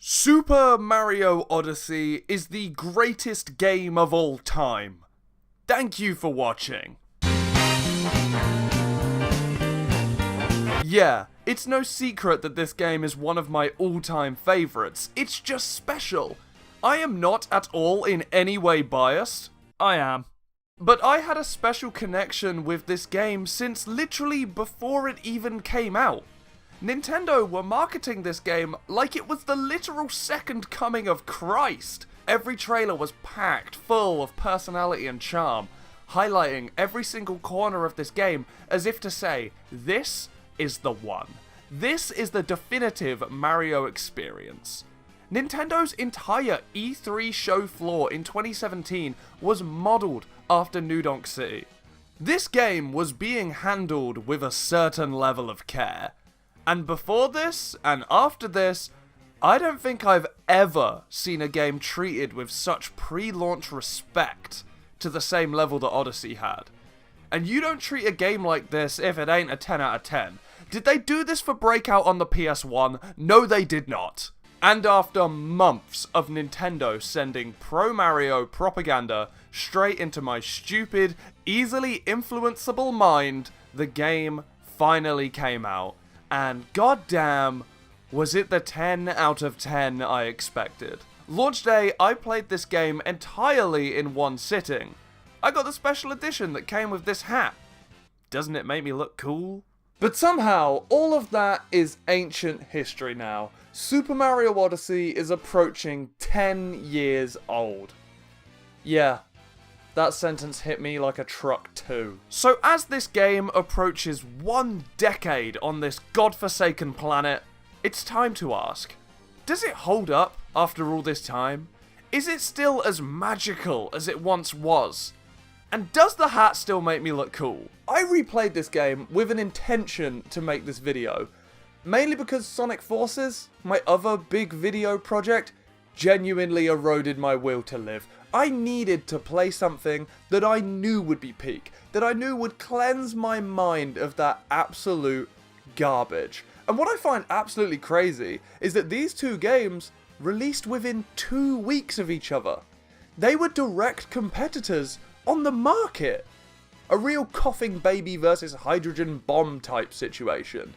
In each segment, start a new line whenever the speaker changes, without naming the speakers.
Super Mario Odyssey is the greatest game of all time. Thank you for watching. Yeah, it's no secret that this game is one of my all-time favourites. It's just special. I am not at all in any way biased. I am. But I had a special connection with this game since literally before it even came out. Nintendo were marketing this game like it was the literal second coming of Christ. Every trailer was packed full of personality and charm, highlighting every single corner of this game as if to say, this is the one. This is the definitive Mario experience. Nintendo's entire E3 show floor in 2017 was modelled after New Donk City. This game was being handled with a certain level of care. And before this, and after this, I don't think I've ever seen a game treated with such pre-launch respect to the same level that Odyssey had. And you don't treat a game like this if it ain't a 10 out of 10. Did they do this for Breakout on the PS1? No, they did not. And after months of Nintendo sending pro-Mario propaganda straight into my stupid, easily influenceable mind, the game finally came out. And goddamn, was it the 10 out of 10 I expected. Launch day, I played this game entirely in one sitting. I got the special edition that came with this hat. Doesn't it make me look cool? But somehow, all of that is ancient history now. Super Mario Odyssey is approaching 10 years old. Yeah. That sentence hit me like a truck too. So as this game approaches 1 decade on this godforsaken planet, it's time to ask, does it hold up after all this time? Is it still as magical as it once was? And does the hat still make me look cool? I replayed this game with an intention to make this video, mainly because Sonic Forces, my other big video project, genuinely eroded my will to live. I needed to play something that I knew would be peak, that I knew would cleanse my mind of that absolute garbage. And what I find absolutely crazy is that these two games released within 2 weeks of each other. They were direct competitors on the market. A real coughing baby versus hydrogen bomb type situation.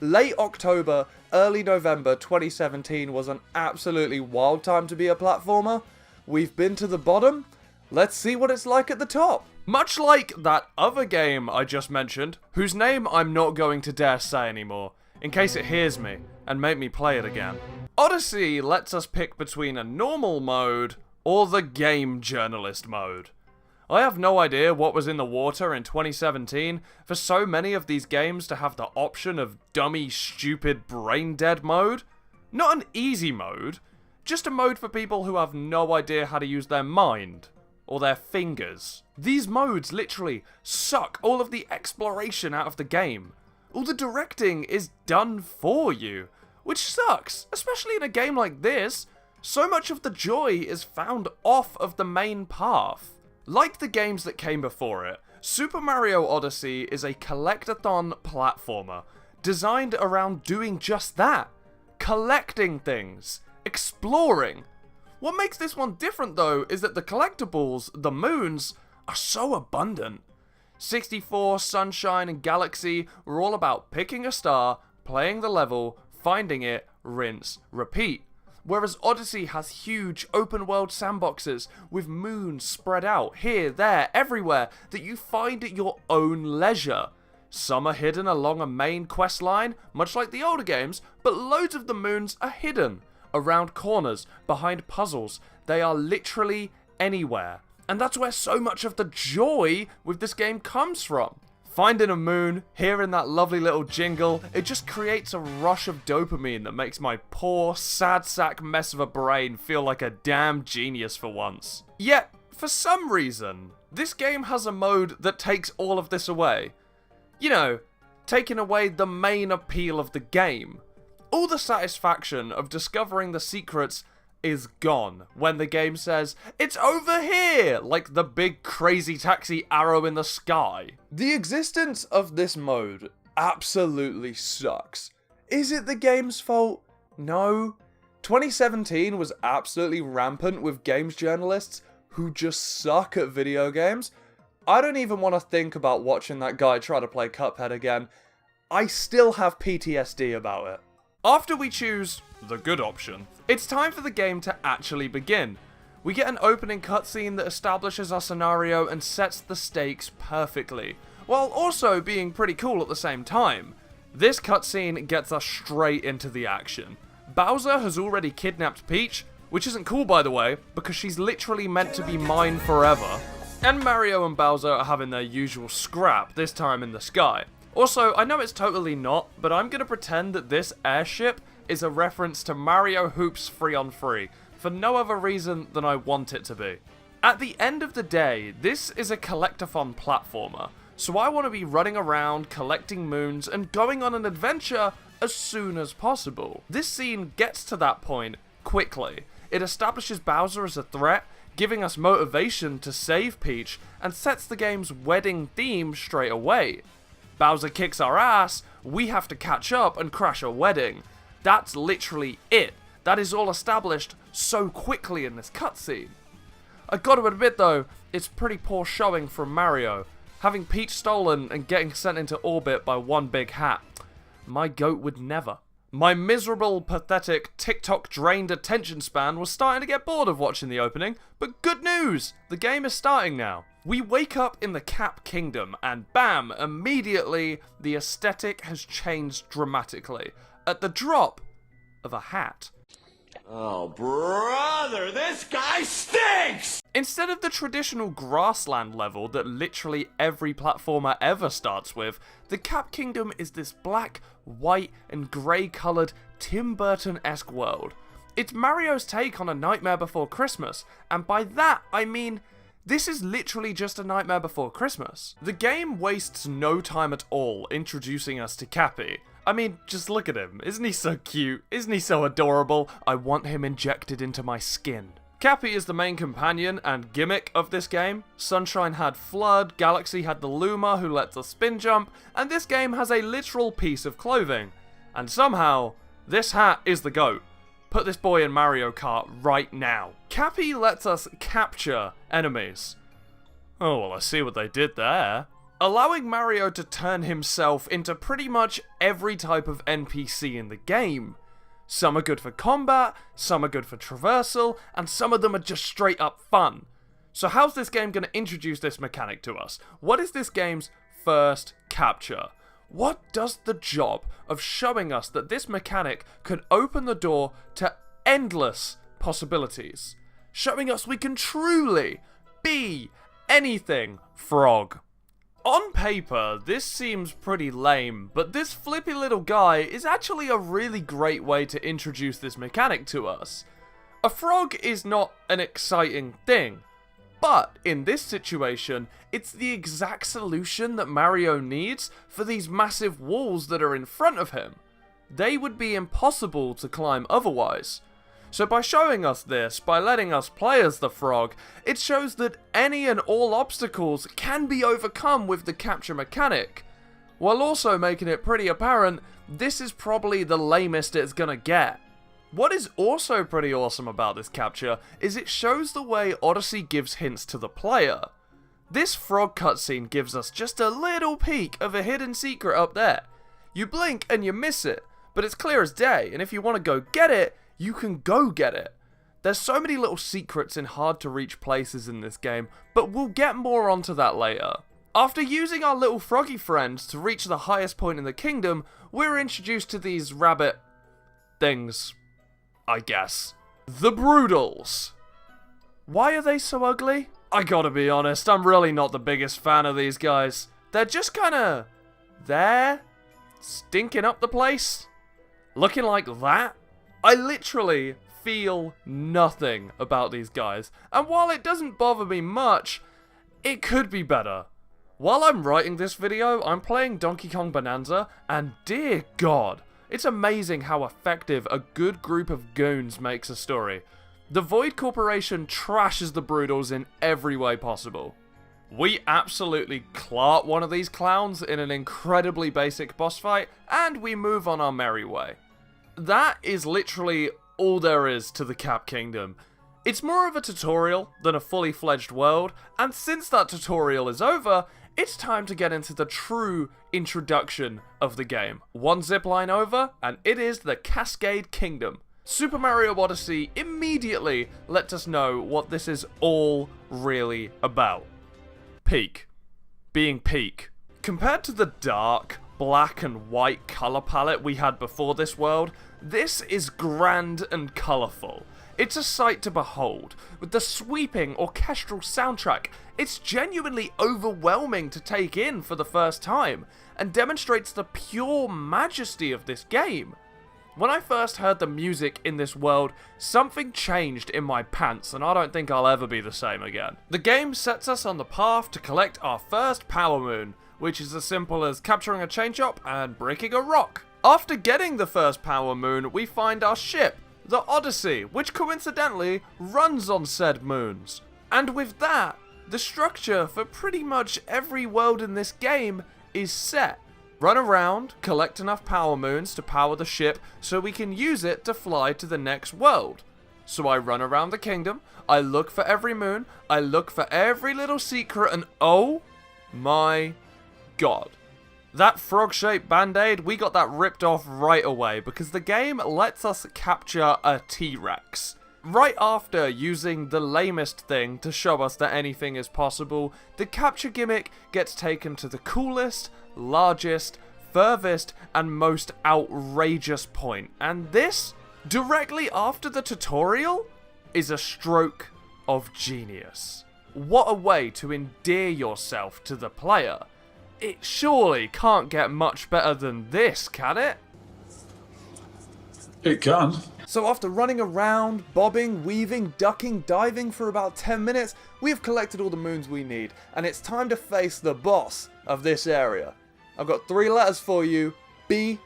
Late October, early November 2017 was an absolutely wild time to be a platformer. We've been to the bottom, let's see what it's like at the top. Much like that other game I just mentioned, whose name I'm not going to dare say anymore, in case it hears me and make me play it again. Odyssey lets us pick between a normal mode or the game journalist mode. I have no idea what was in the water in 2017 for so many of these games to have the option of dummy, stupid, brain-dead mode. Not an easy mode, just a mode for people who have no idea how to use their mind, or their fingers. These modes literally suck all of the exploration out of the game. All the directing is done for you, which sucks, especially in a game like this. So much of the joy is found off of the main path. Like the games that came before it, Super Mario Odyssey is a collectathon platformer, designed around doing just that. Collecting things. Exploring. What makes this one different though is that the collectibles, the moons, are so abundant. 64, Sunshine, and Galaxy were all about picking a star, playing the level, finding it, rinse, repeat. Whereas Odyssey has huge open world sandboxes with moons spread out here, there, everywhere that you find at your own leisure. Some are hidden along a main quest line, much like the older games, but loads of the moons are hidden. Around corners, behind puzzles, they are literally anywhere. And that's where so much of the joy with this game comes from. Finding a moon, hearing that lovely little jingle, it just creates a rush of dopamine that makes my poor, sad sack mess of a brain feel like a damn genius for once. Yet, for some reason, this game has a mode that takes all of this away. You know, taking away the main appeal of the game. All the satisfaction of discovering the secrets is gone when the game says, it's over here, like the big crazy taxi arrow in the sky. The existence of this mode absolutely sucks. Is it the game's fault? No. 2017 was absolutely rampant with games journalists who just suck at video games. I don't even want to think about watching that guy try to play Cuphead again. I still have PTSD about it. After we choose the good option, it's time for the game to actually begin. We get an opening cutscene that establishes our scenario and sets the stakes perfectly, while also being pretty cool at the same time. This cutscene gets us straight into the action. Bowser has already kidnapped Peach, which isn't cool by the way, because she's literally meant to be mine forever. And Mario and Bowser are having their usual scrap, this time in the sky. Also, I know it's totally not, but I'm gonna pretend that this airship is a reference to Mario Hoops 3-on-3, for no other reason than I want it to be. At the end of the day, this is a collectathon platformer, so I want to be running around, collecting moons, and going on an adventure as soon as possible. This scene gets to that point quickly. It establishes Bowser as a threat, giving us motivation to save Peach, and sets the game's wedding theme straight away. Bowser kicks our ass, we have to catch up and crash a wedding. That's literally it. That is all established so quickly in this cutscene. I gotta admit though, it's pretty poor showing from Mario. Having Peach stolen and getting sent into orbit by one big hat. My goat would never. My miserable, pathetic, TikTok-drained attention span was starting to get bored of watching the opening, but good news! The game is starting now. We wake up in the Cap Kingdom, and bam, immediately, the aesthetic has changed dramatically. At the drop of a hat.
Oh, brother, this guy stinks!
Instead of the traditional grassland level that literally every platformer ever starts with, the Cap Kingdom is this black, white, and grey coloured Tim Burton-esque world. It's Mario's take on A Nightmare Before Christmas, and by that I mean this is literally just A Nightmare Before Christmas. The game wastes no time at all introducing us to Cappy. I mean, just look at him. Isn't he so cute? Isn't he so adorable? I want him injected into my skin. Cappy is the main companion and gimmick of this game. Sunshine had Flood, Galaxy had the Luma who lets us spin jump, and this game has a literal piece of clothing. And somehow, this hat is the GOAT. Put this boy in Mario Kart right now. Cappy lets us capture enemies. Oh, well, I see what they did there. Allowing Mario to turn himself into pretty much every type of NPC in the game. Some are good for combat, some are good for traversal, and some of them are just straight up fun. So how's this game going to introduce this mechanic to us? What is this game's first capture? What does the job of showing us that this mechanic could open the door to endless possibilities? Showing us we can truly be anything frog. On paper, this seems pretty lame, but this flippy little guy is actually a really great way to introduce this mechanic to us. A frog is not an exciting thing, but in this situation, it's the exact solution that Mario needs for these massive walls that are in front of him. They would be impossible to climb otherwise. So by showing us this, by letting us play as the frog, it shows that any and all obstacles can be overcome with the capture mechanic, while also making it pretty apparent this is probably the lamest it's gonna get. What is also pretty awesome about this capture is it shows the way Odyssey gives hints to the player. This frog cutscene gives us just a little peek of a hidden secret up there. You blink and you miss it, but it's clear as day, and if you want to go get it, you can go get it. There's so many little secrets in hard to reach places in this game, but we'll get more onto that later. After using our little froggy friends to reach the highest point in the kingdom, we're introduced to these rabbit things, I guess. The Broodals. Why are they so ugly? I gotta be honest, I'm really not the biggest fan of these guys. They're just kinda there, stinking up the place, looking like that. I literally feel nothing about these guys, and while it doesn't bother me much, it could be better. While I'm writing this video, I'm playing Donkey Kong Bonanza, and dear God, it's amazing how effective a good group of goons makes a story. The Void Corporation trashes the Broodals in every way possible. We absolutely clart one of these clowns in an incredibly basic boss fight, and we move on our merry way. That is literally all there is to the Cap Kingdom. It's more of a tutorial than a fully fledged world, and since that tutorial is over, it's time to get into the true introduction of the game. One zipline over, and it is the Cascade Kingdom. Super Mario Odyssey immediately lets us know what this is all really about. Peak. Being peak. Compared to the dark, black and white colour palette we had before this world, this is grand and colourful. It's a sight to behold. With the sweeping orchestral soundtrack, it's genuinely overwhelming to take in for the first time, and demonstrates the pure majesty of this game. When I first heard the music in this world, something changed in my pants, and I don't think I'll ever be the same again. The game sets us on the path to collect our first Power Moon, which is as simple as capturing a chain chomp and breaking a rock. After getting the first Power Moon, we find our ship, the Odyssey, which coincidentally runs on said moons. And with that, the structure for pretty much every world in this game is set. Run around, collect enough Power Moons to power the ship so we can use it to fly to the next world. So I run around the kingdom, I look for every moon, I look for every little secret, and oh my god. That frog-shaped band-aid, we got that ripped off right away because the game lets us capture a T-Rex. Right after using the lamest thing to show us that anything is possible, the capture gimmick gets taken to the coolest, largest, furthest, and most outrageous point. And this, directly after the tutorial, is a stroke of genius. What a way to endear yourself to the player. It surely can't get much better than this, can it?
It can.
So after running around, bobbing, weaving, ducking, diving for about 10 minutes, we have collected all the moons we need, and it's time to face the boss of this area. I've got 3 letters for you, B,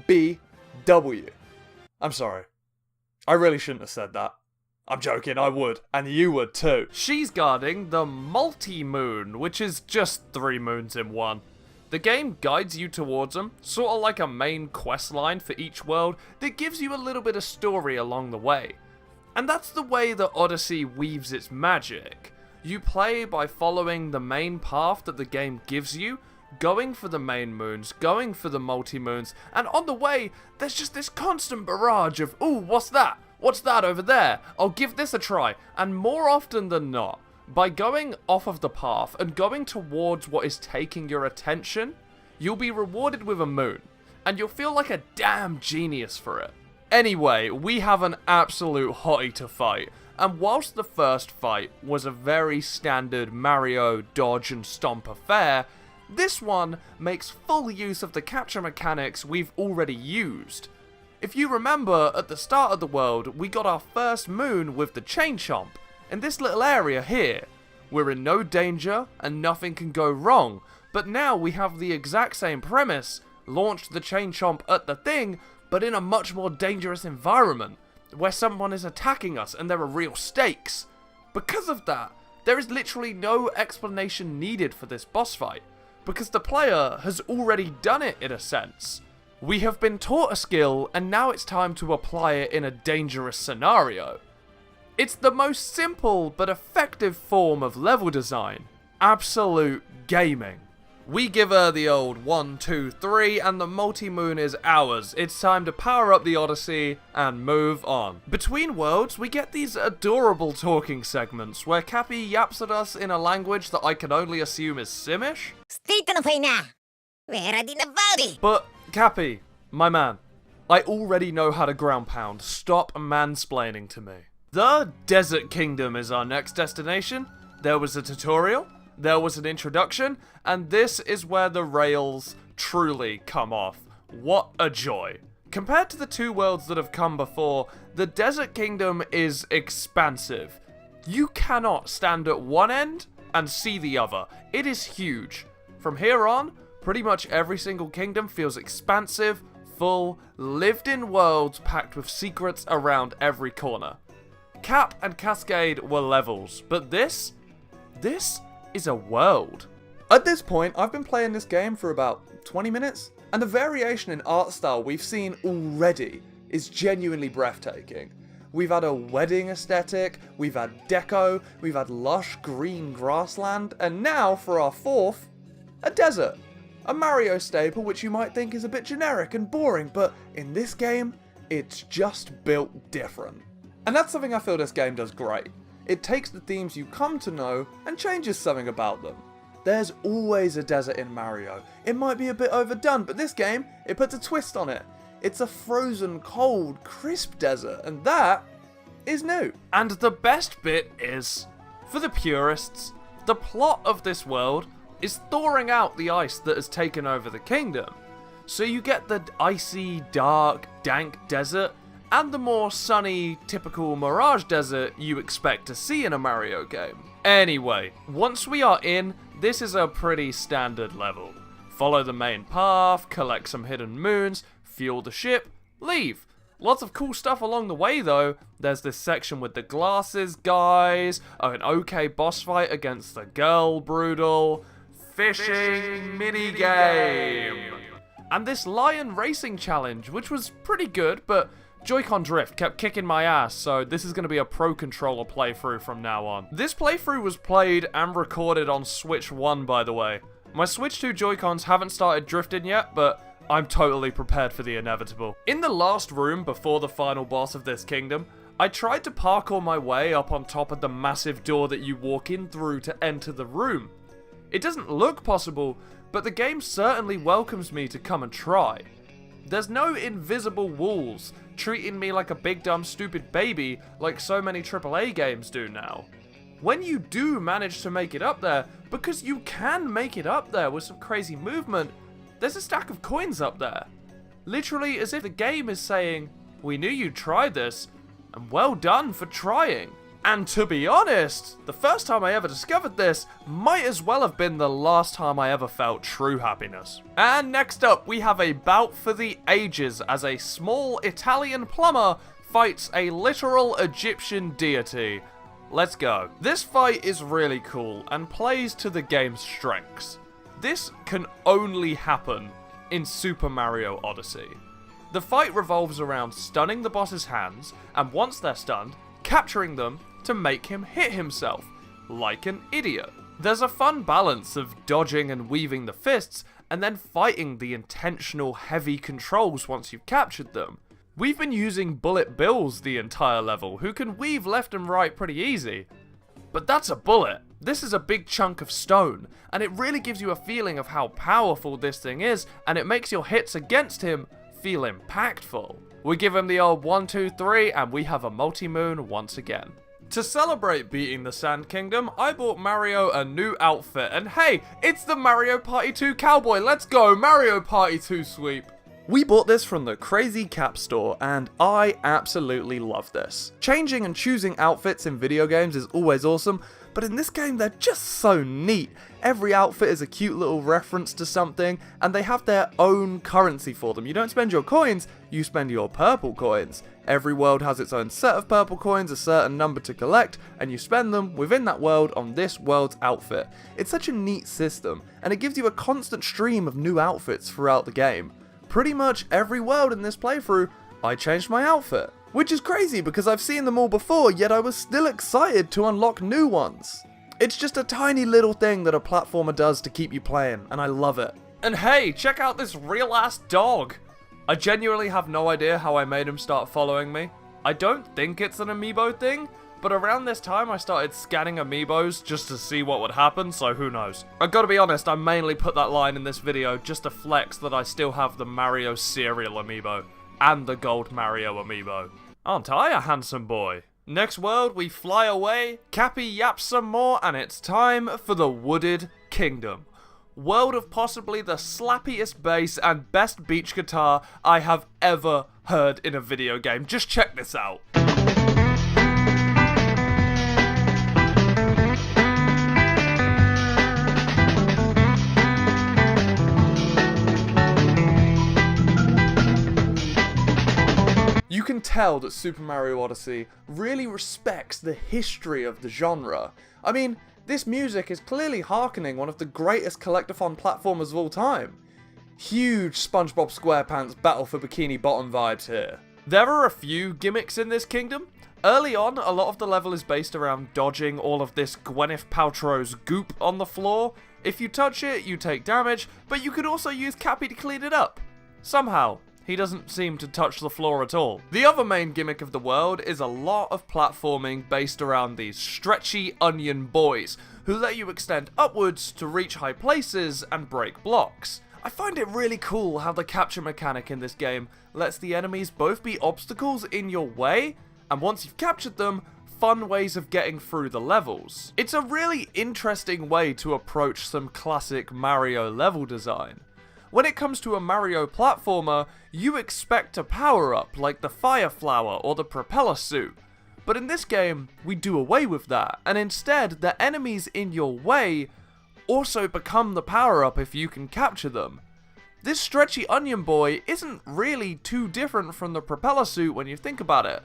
B, W. I'm sorry. I really shouldn't have said that. I'm joking, I would, and you would too. She's guarding the multi-moon, which is just 3 moons in one. The game guides you towards them, sort of like a main quest line for each world that gives you a little bit of story along the way. And that's the way that Odyssey weaves its magic. You play by following the main path that the game gives you, going for the main moons, going for the multi-moons, and on the way, there's just this constant barrage of, ooh, what's that? What's that over there? I'll give this a try. And more often than not, by going off of the path and going towards what is taking your attention, you'll be rewarded with a moon, and you'll feel like a damn genius for it. Anyway, we have an absolute hottie to fight, and whilst the first fight was a very standard Mario dodge and stomp affair, this one makes full use of the capture mechanics we've already used. If you remember, at the start of the world, we got our first moon with the chain chomp. In this little area here, we're in no danger and nothing can go wrong, but now we have the exact same premise, launched the chain chomp at the thing, but in a much more dangerous environment, where someone is attacking us and there are real stakes. Because of that, there is literally no explanation needed for this boss fight, because the player has already done it in a sense. We have been taught a skill, and now it's time to apply it in a dangerous scenario. It's the most simple but effective form of level design. Absolute gaming. We give her the old 1, 2, 3, and the multi-moon is ours. It's time to power up the Odyssey and move on. Between worlds, we get these adorable talking segments where Cappy yaps at us in a language that I can only assume is Simish. But, Cappy, my man, I already know how to ground pound. Stop mansplaining to me. The Desert Kingdom is our next destination. There was a tutorial, there was an introduction, and this is where the rails truly come off. What a joy. Compared to the 2 worlds that have come before, the Desert Kingdom is expansive. You cannot stand at one end and see the other. It is huge. From here on, pretty much every single kingdom feels expansive, full, lived-in worlds packed with secrets around every corner. Cap and Cascade were levels, but this is a world. At this point, I've been playing this game for about 20 minutes, and the variation in art style we've seen already is genuinely breathtaking. we've had a wedding aesthetic, we've had deco, we've had lush green grassland, and now, for our fourth, a desert. A Mario staple which you might think is a bit generic and boring, but in this game, it's just built different. And that's something I feel this game does great. It takes the themes you come to know and changes something about them. There's always a desert in Mario. It might be a bit overdone, but this game, it puts a twist on it. It's a frozen, cold, crisp desert, and that is new. And the best bit is, for the purists, the plot of this world is thawing out the ice that has taken over the kingdom. So you get the icy, dark, dank desert, and the more sunny, typical Mirage desert you expect to see in a Mario game. Anyway, once we are in, this is a pretty standard level. Follow the main path, collect some hidden moons, fuel the ship, leave. Lots of cool stuff along the way though. There's this section with the glasses guys, an okay boss fight against the girl Broodal, fishing minigame, and this lion racing challenge, which was pretty good, but Joy-Con drift kept kicking my ass, so this is going to be a Pro Controller playthrough from now on. This playthrough was played and recorded on Switch 1, by the way. My Switch 2 Joy-Cons haven't started drifting yet, but I'm totally prepared for the inevitable. In the last room before the final boss of this kingdom, I tried to parkour my way up on top of the massive door that you walk in through to enter the room. It doesn't look possible, but the game certainly welcomes me to come and try. There's no invisible walls, treating me like a big dumb stupid baby like so many AAA games do now. When you do manage to make it up there, because you can make it up there with some crazy movement, there's a stack of coins up there. Literally as if the game is saying, we knew you'd try this, and well done for trying. And to be honest, the first time I ever discovered this might as well have been the last time I ever felt true happiness. And next up, we have a bout for the ages as a small Italian plumber fights a literal Egyptian deity. Let's go. This fight is really cool and plays to the game's strengths. This can only happen in Super Mario Odyssey. The fight revolves around stunning the boss's hands, and once they're stunned, capturing them to make him hit himself, like an idiot. There's a fun balance of dodging and weaving the fists, and then fighting the intentional heavy controls once you've captured them. We've been using Bullet Bills the entire level, who can weave left and right pretty easy. But that's a bullet. This is a big chunk of stone, and it really gives you a feeling of how powerful this thing is, and it makes your hits against him feel impactful. We give him the old 1, 2, 3, and we have a multi-moon once again. To celebrate beating the Sand Kingdom, I bought Mario a new outfit, and hey, it's the Mario Party 2 cowboy. Let's go, Mario Party 2 sweep. We bought this from the Crazy Cap store, and I absolutely love this. Changing and choosing outfits in video games is always awesome, but in this game they're just so neat. Every outfit is a cute little reference to something, and they have their own currency for them. You don't spend your coins, you spend your purple coins. Every world has its own set of purple coins, a certain number to collect, and you spend them within that world on this world's outfit. It's such a neat system, and it gives you a constant stream of new outfits throughout the game. Pretty much every world in this playthrough, I changed my outfit. Which is crazy because I've seen them all before, yet I was still excited to unlock new ones. It's just a tiny little thing that a platformer does to keep you playing, and I love it. And hey, check out this real ass dog! I genuinely have no idea how I made him start following me. I don't think it's an amiibo thing, but around this time I started scanning amiibos just to see what would happen, so who knows. I gotta be honest, I mainly put that line in this video just to flex that I still have the Mario cereal amiibo, and the gold Mario amiibo. Aren't I a handsome boy? Next world, we fly away, Cappy yaps some more, and it's time for the Wooded Kingdom. World of possibly the slappiest bass and best beach guitar I have ever heard in a video game. Just check this out. You can tell that Super Mario Odyssey really respects the history of the genre. I mean, this music is clearly harkening one of the greatest collectathon platformers of all time. Huge SpongeBob SquarePants Battle for Bikini Bottom vibes here. There are a few gimmicks in this kingdom, Early on, a lot of the level is based around dodging all of this Gwyneth Paltrow's goop on the floor. If you touch it, you take damage, but you could also use Cappy to clean it up. Somehow, he doesn't seem to touch the floor at all. The other main gimmick of the world is a lot of platforming based around these stretchy onion boys, who let you extend upwards to reach high places and break blocks. I find it really cool how the capture mechanic in this game lets the enemies both be obstacles in your way, and once you've captured them, fun ways of getting through the levels. It's a really interesting way to approach some classic Mario level design. When it comes to a Mario platformer, you expect a power-up like the Fire Flower or the Propeller Suit. But in this game, we do away with that, and instead, the enemies in your way also become the power-up if you can capture them. This stretchy onion boy isn't really too different from the Propeller Suit when you think about it.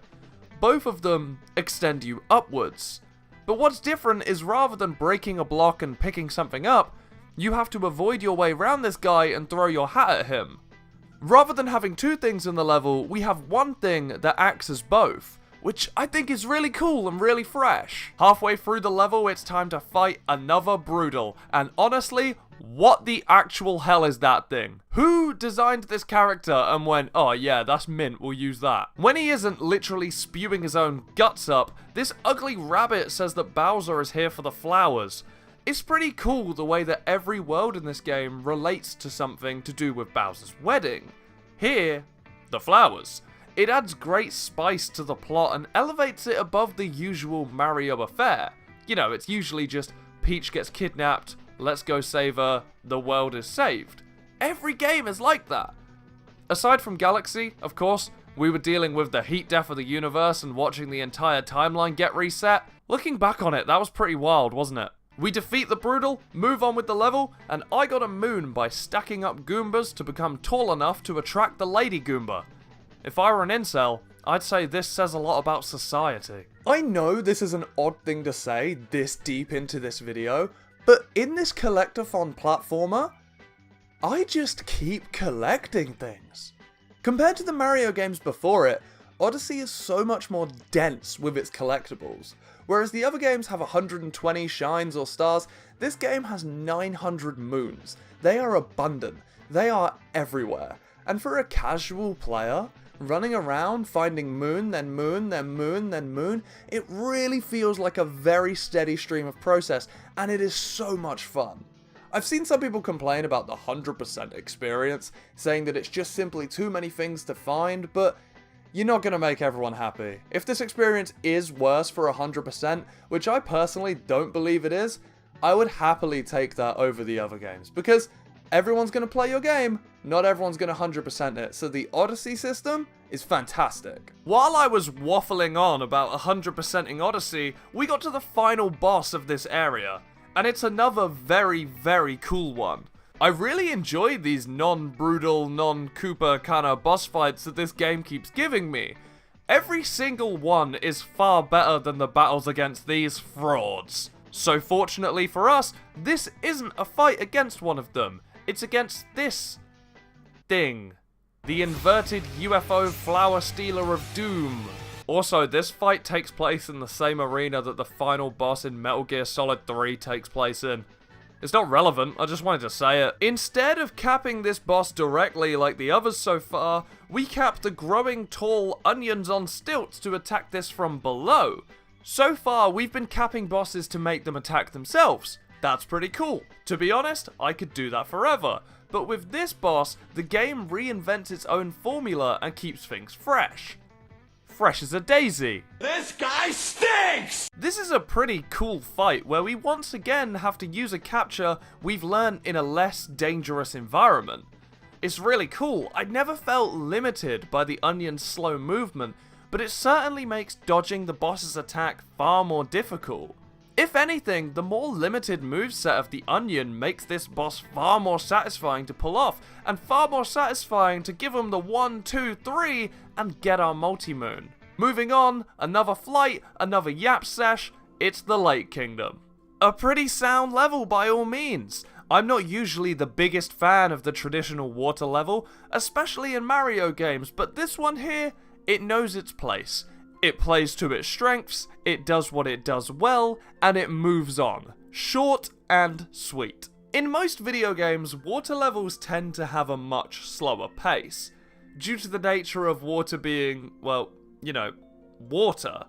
Both of them extend you upwards. But what's different is rather than breaking a block and picking something up, you have to avoid your way around this guy and throw your hat at him. Rather than having two things in the level, we have one thing that acts as both, which I think is really cool and really fresh. Halfway through the level, it's time to fight another Brutal, and honestly, what the actual hell is that thing? Who designed this character and went, oh yeah, that's mint, we'll use that? When he isn't literally spewing his own guts up, this ugly rabbit says that Bowser is here for the flowers. It's pretty cool the way that every world in this game relates to something to do with Bowser's wedding. Here, the flowers. It adds great spice to the plot and elevates it above the usual Mario affair. You know, it's usually just Peach gets kidnapped, let's go save her, the world is saved. Every game is like that. Aside from Galaxy, of course, we were dealing with the heat death of the universe and watching the entire timeline get reset. Looking back on it, that was pretty wild, wasn't it? We defeat the Brutal, move on with the level, and I got a moon by stacking up Goombas to become tall enough to attract the Lady Goomba. If I were an incel, I'd say this says a lot about society. I know this is an odd thing to say this deep into this video, but in this collectathon platformer, I just keep collecting things. Compared to the Mario games before it, Odyssey is so much more dense with its collectibles. Whereas the other games have 120 shines or stars, this game has 900 moons. They are abundant. They are everywhere. And for a casual player, running around finding moon, then moon, then moon, then moon, it really feels like a very steady stream of process, and it is so much fun. I've seen some people complain about the 100% experience, saying that it's just simply too many things to find, but you're not going to make everyone happy. If this experience is worse for 100%, which I personally don't believe it is, I would happily take that over the other games, because everyone's going to play your game, not everyone's going to 100% it, so the Odyssey system is fantastic. While I was waffling on about 100%ing Odyssey, we got to the final boss of this area, and it's another very, very cool one. I really enjoy these non-brutal, non-Koopa kind of boss fights that this game keeps giving me. Every single one is far better than the battles against these frauds. So fortunately for us, this isn't a fight against one of them. It's against this thing. The inverted UFO flower stealer of doom. Also, this fight takes place in the same arena that the final boss in Metal Gear Solid 3 takes place in. It's not relevant, I just wanted to say it. Instead of capping this boss directly like the others so far, we cap the growing tall onions on stilts to attack this from below. So far, we've been capping bosses to make them attack themselves. That's pretty cool. To be honest, I could do that forever. But with this boss, the game reinvents its own formula and keeps things fresh. Fresh as a daisy.
This guy stinks!
This is a pretty cool fight where we once again have to use a capture we've learned in a less dangerous environment. It's really cool. I never felt limited by the onion's slow movement, but it certainly makes dodging the boss's attack far more difficult. If anything, the more limited moveset of the onion makes this boss far more satisfying to pull off, and far more satisfying to give him the 1, 2, 3 and get our multi-moon. Moving on, another flight, another yap sesh, it's the Lake Kingdom. A pretty sound level by all means. I'm not usually the biggest fan of the traditional water level, especially in Mario games, but this one here, it knows its place. It plays to its strengths, it does what it does well, and it moves on. Short and sweet. In most video games, water levels tend to have a much slower pace, due to the nature of water being, well, you know, water.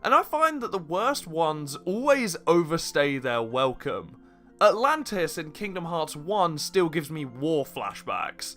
And I find that the worst ones always overstay their welcome. Atlantis in Kingdom Hearts 1 still gives me war flashbacks.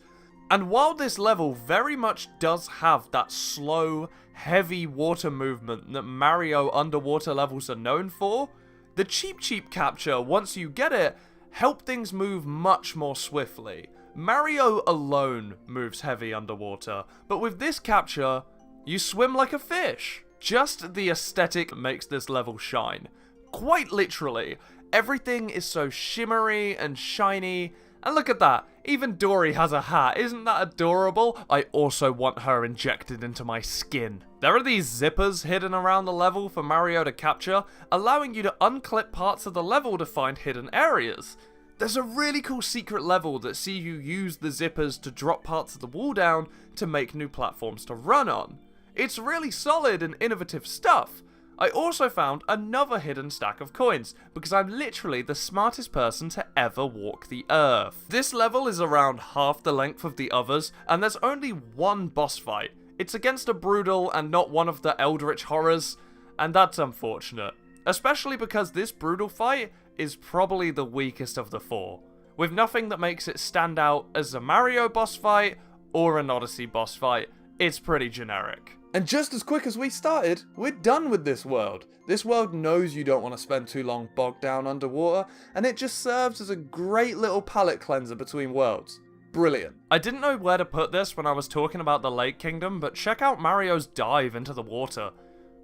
And while this level very much does have that slow, heavy water movement that Mario underwater levels are known for, the cheap capture, once you get it, help things move much more swiftly. Mario alone moves heavy underwater, but with this capture, you swim like a fish. Just the aesthetic makes this level shine. Quite literally, everything is so shimmery and shiny. And look at that, even Dory has a hat, isn't that adorable? I also want her injected into my skin. There are these zippers hidden around the level for Mario to capture, allowing you to unclip parts of the level to find hidden areas. There's a really cool secret level that see you use the zippers to drop parts of the wall down to make new platforms to run on. It's really solid and innovative stuff. I also found another hidden stack of coins, because I'm literally the smartest person to ever walk the earth. This level is around half the length of the others, and there's only one boss fight. It's against a Broodal and not one of the Eldritch horrors, and that's unfortunate. Especially because this Broodal fight is probably the weakest of the four, with nothing that makes it stand out as a Mario boss fight or an Odyssey boss fight. It's pretty generic. And just as quick as we started, we're done with this world. This world knows you don't want to spend too long bogged down underwater, and it just serves as a great little palate cleanser between worlds. Brilliant. I didn't know where to put this when I was talking about the Lake Kingdom, but check out Mario's dive into the water.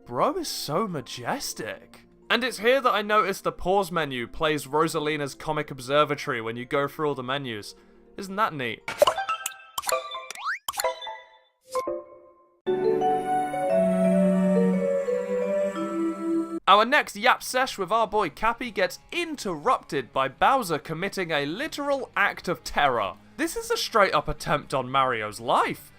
Bro is so majestic. And it's here that I noticed the pause menu plays Rosalina's Comic Observatory when you go through all the menus. Isn't that neat? Our next yap sesh with our boy Cappy gets interrupted by Bowser committing a literal act of terror. This is a straight up attempt on Mario's life.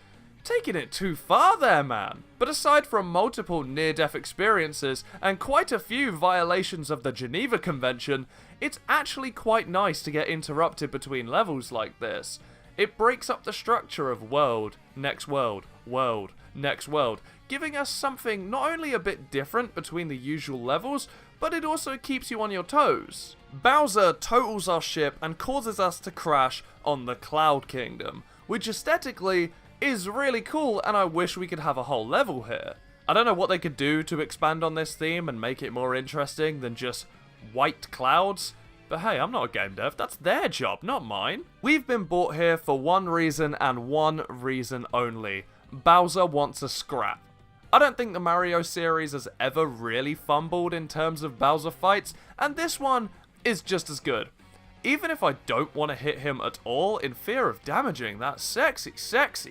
Taking it too far there, man. But aside from multiple near-death experiences and quite a few violations of the Geneva Convention, it's actually quite nice to get interrupted between levels like this. It breaks up the structure of world, next world, world, next world, giving us something not only a bit different between the usual levels, but it also keeps you on your toes. Bowser totals our ship and causes us to crash on the Cloud Kingdom, which aesthetically is really cool, and I wish we could have a whole level here. I don't know what they could do to expand on this theme and make it more interesting than just white clouds, but hey, I'm not a game dev, that's their job, not mine. We've been brought here for one reason and one reason only. Bowser wants a scrap. I don't think the Mario series has ever really fumbled in terms of Bowser fights, and this one is just as good. Even if I don't want to hit him at all in fear of damaging that sexy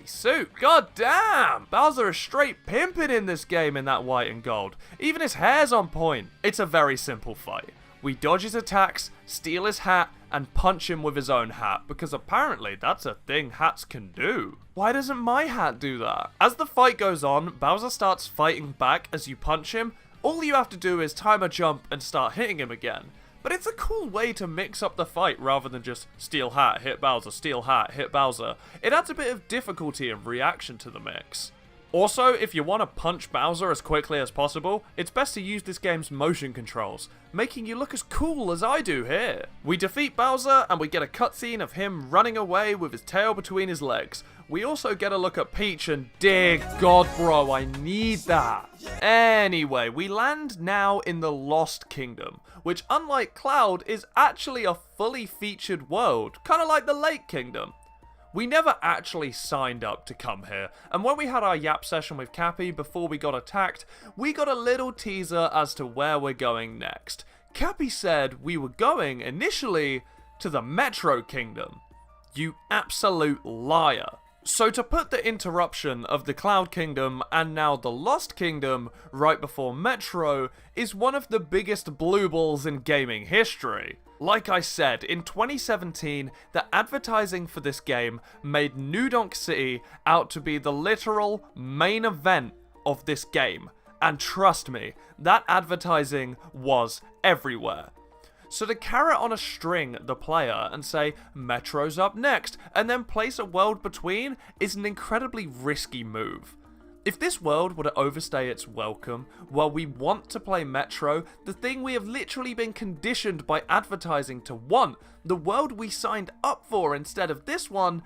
suit. God damn! Bowser is straight pimping in this game in that white and gold. Even his hair's on point. It's a very simple fight. We dodge his attacks, steal his hat, and punch him with his own hat, because apparently that's a thing hats can do. Why doesn't my hat do that? As the fight goes on, Bowser starts fighting back as you punch him. All you have to do is time a jump and start hitting him again. But it's a cool way to mix up the fight rather than just steal hat, hit Bowser, steal hat, hit Bowser. It adds a bit of difficulty and reaction to the mix. Also, if you want to punch Bowser as quickly as possible, it's best to use this game's motion controls, making you look as cool as I do here. We defeat Bowser and we get a cutscene of him running away with his tail between his legs. We also get a look at Peach and dear God bro, I need that. Anyway, we land now in the Lost Kingdom, which unlike Cloud is actually a fully featured world, kind of like the Lake Kingdom. We never actually signed up to come here, and when we had our yap session with Cappy before we got attacked, we got a little teaser as to where we're going next. Cappy said we were going, initially, to the Metro Kingdom. You absolute liar. So to put the interruption of the Cloud Kingdom and now the Lost Kingdom right before Metro is one of the biggest blue balls in gaming history. Like I said, in 2017, the advertising for this game made New Donk City out to be the literal main event of this game. And trust me, that advertising was everywhere. So to carrot on a string the player and say, Metro's up next, and then place a world between is an incredibly risky move. If this world were to overstay its welcome, while we want to play Metro, the thing we have literally been conditioned by advertising to want, the world we signed up for instead of this one,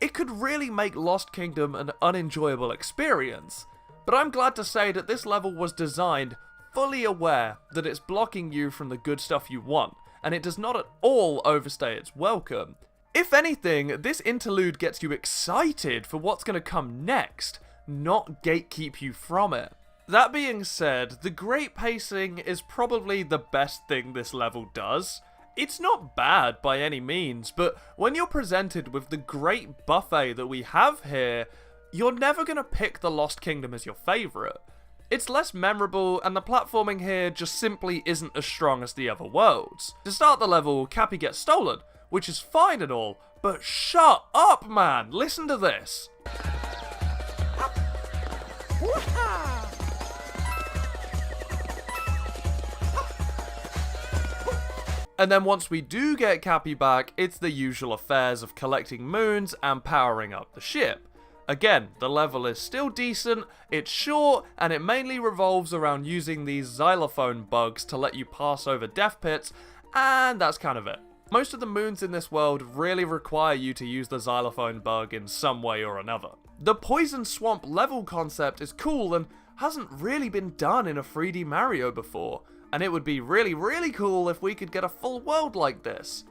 it could really make Lost Kingdom an unenjoyable experience. But I'm glad to say that this level was designed fully aware that it's blocking you from the good stuff you want, and it does not at all overstay its welcome. If anything, this interlude gets you excited for what's going to come next, not gatekeep you from it. That being said, the great pacing is probably the best thing this level does. It's not bad by any means, but when you're presented with the great buffet that we have here, you're never going to pick the Lost Kingdom as your favourite. It's less memorable, and the platforming here just simply isn't as strong as the other worlds. To start the level, Cappy gets stolen, which is fine and all, but shut up, man! Listen to this! And then once we do get Cappy back, it's the usual affairs of collecting moons and powering up the ship. Again, the level is still decent, it's short, and it mainly revolves around using these xylophone bugs to let you pass over death pits, and that's kind of it. Most of the moons in this world really require you to use the xylophone bug in some way or another. The poison swamp level concept is cool and hasn't really been done in a 3D Mario before, and it would be really cool if we could get a full world like this.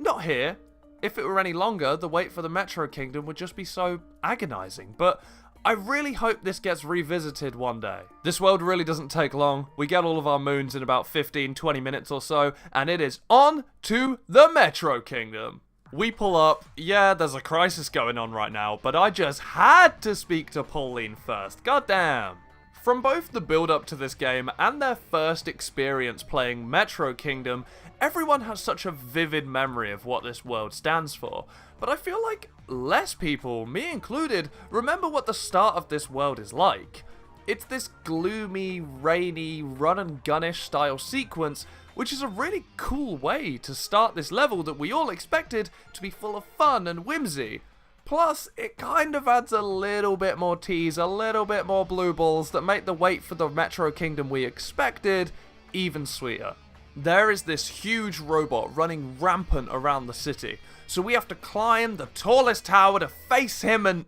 Not here. If it were any longer, the wait for the Metro Kingdom would just be so agonizing, but I really hope this gets revisited one day. This world really doesn't take long. We get all of our moons in about 15-20 minutes or so, and it is on to the Metro Kingdom. We pull up, yeah, there's a crisis going on right now, but I just had to speak to Pauline first, goddamn. From both the build-up to this game and their first experience playing Metro Kingdom, everyone has such a vivid memory of what this world stands for, but I feel like less people, me included, remember what the start of this world is like. It's this gloomy, rainy, run-and-gun-ish style sequence, which is a really cool way to start this level that we all expected to be full of fun and whimsy. Plus, it kind of adds a little bit more tease, a little bit more blue balls that make the wait for the Metro Kingdom we expected even sweeter. There is this huge robot running rampant around the city, so we have to climb the tallest tower to face him and...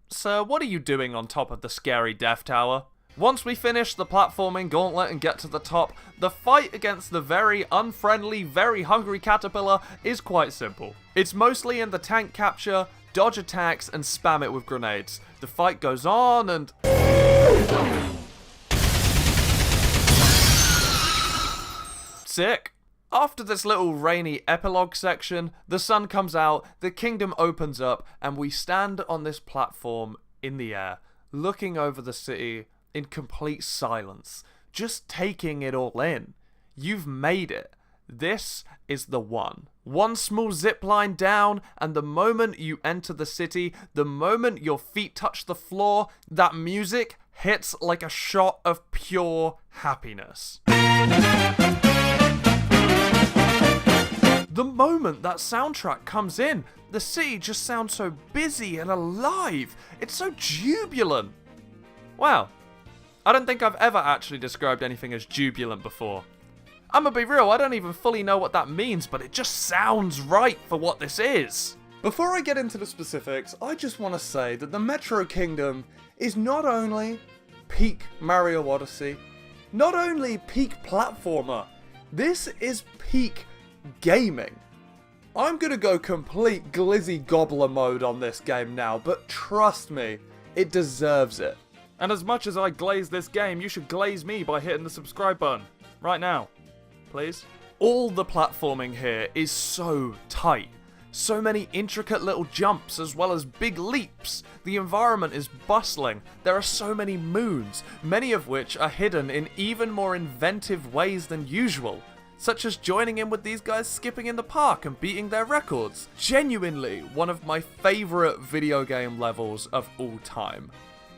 Sir, what are you doing on top of the scary Death Tower? Once we finish the platforming gauntlet and get to the top, the fight against the very unfriendly, very hungry caterpillar is quite simple. It's mostly in the tank capture, dodge attacks, and spam it with grenades. The fight goes on and... Sick. After this little rainy epilogue section, the sun comes out, the kingdom opens up, and we stand on this platform in the air, looking over the city in complete silence, just taking it all in. You've made it. This is the one. One small zip line down, and the moment you enter the city, the moment your feet touch the floor, that music hits like a shot of pure happiness. The moment that soundtrack comes in, the city just sounds so busy and alive. It's so jubilant. Wow. I don't think I've ever actually described anything as jubilant before. I'm gonna be real, I don't even fully know what that means, but it just sounds right for what this is. Before I get into the specifics, I just want to say that the Metro Kingdom is not only peak Mario Odyssey, not only peak platformer, this is peak gaming. I'm gonna go complete glizzy gobbler mode on this game now, but trust me, it deserves it. And as much as I glaze this game, you should glaze me by hitting the subscribe button. Right now. Please. All the platforming here is so tight. So many intricate little jumps as well as big leaps. The environment is bustling. There are so many moons, many of which are hidden in even more inventive ways than usual. Such as joining in with these guys skipping in the park and beating their records. Genuinely one of my favourite video game levels of all time.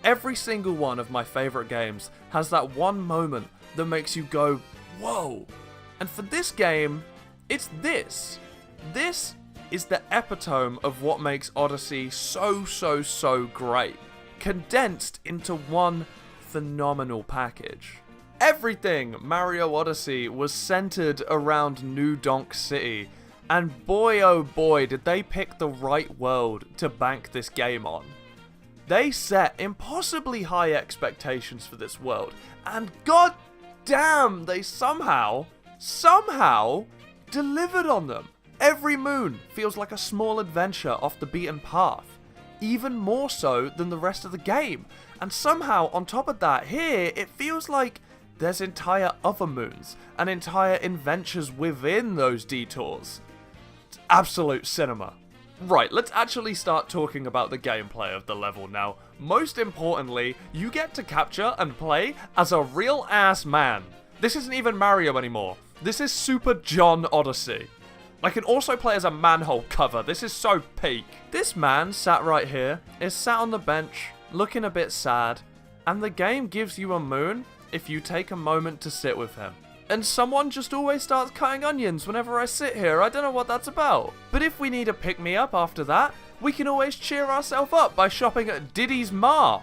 Every single one of my favourite games has that one moment that makes you go, whoa. And for this game, it's this. This is the epitome of what makes Odyssey so great. Condensed into one phenomenal package. Everything Mario Odyssey was centered around New Donk City, and boy oh boy did they pick the right world to bank this game on. They set impossibly high expectations for this world, and god damn, they somehow delivered on them. Every moon feels like a small adventure off the beaten path, even more so than the rest of the game. And somehow, on top of that, here, it feels like there's entire other moons and entire adventures within those detours. It's absolute cinema. Right, let's actually start talking about the gameplay of the level now. Most importantly, you get to capture and play as a real-ass man. This isn't even Mario anymore. This is Super John Odyssey. I can also play as a manhole cover. This is so peak. This man sat right here is sat on the bench, looking a bit sad, and the game gives you a moon if you take a moment to sit with him. And someone just always starts cutting onions whenever I sit here. I don't know what that's about. But if we need a pick-me-up after that, we can always cheer ourselves up by shopping at Diddy's Ma.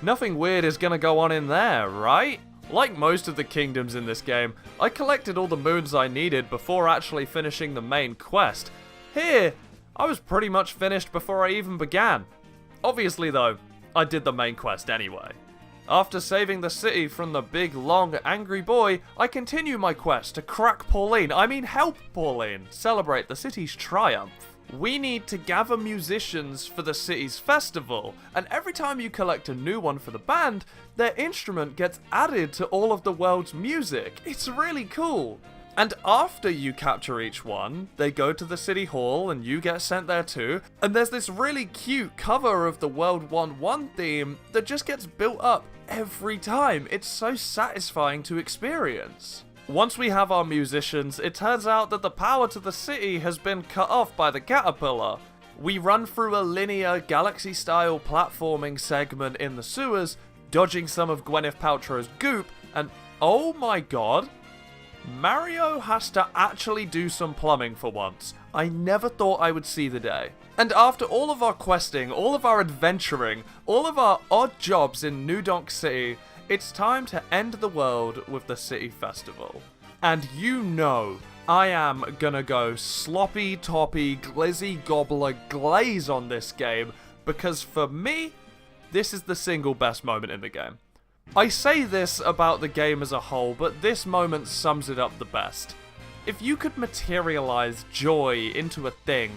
Nothing weird is gonna go on in there, right? Like most of the kingdoms in this game, I collected all the moons I needed before actually finishing the main quest. Here, I was pretty much finished before I even began. Obviously though, I did the main quest anyway. After saving the city from the big, long, angry boy, I continue my quest to help Pauline celebrate the city's triumph. We need to gather musicians for the city's festival, and every time you collect a new one for the band, their instrument gets added to all of the world's music. It's really cool. And after you capture each one, they go to the city hall and you get sent there too, and there's this really cute cover of the World 1-1 theme that just gets built up every time. It's so satisfying to experience. Once we have our musicians, it turns out that the power to the city has been cut off by the caterpillar. We run through a linear galaxy-style platforming segment in the sewers, dodging some of Gwyneth Paltrow's goop, and oh my god, Mario has to actually do some plumbing for once. I never thought I would see the day. And after all of our questing, all of our adventuring, all of our odd jobs in New Donk City, it's time to end the world with the city festival. And you know, I am gonna go sloppy toppy glizzy gobbler glaze on this game, because for me, this is the single best moment in the game. I say this about the game as a whole, but this moment sums it up the best. If you could materialize joy into a thing,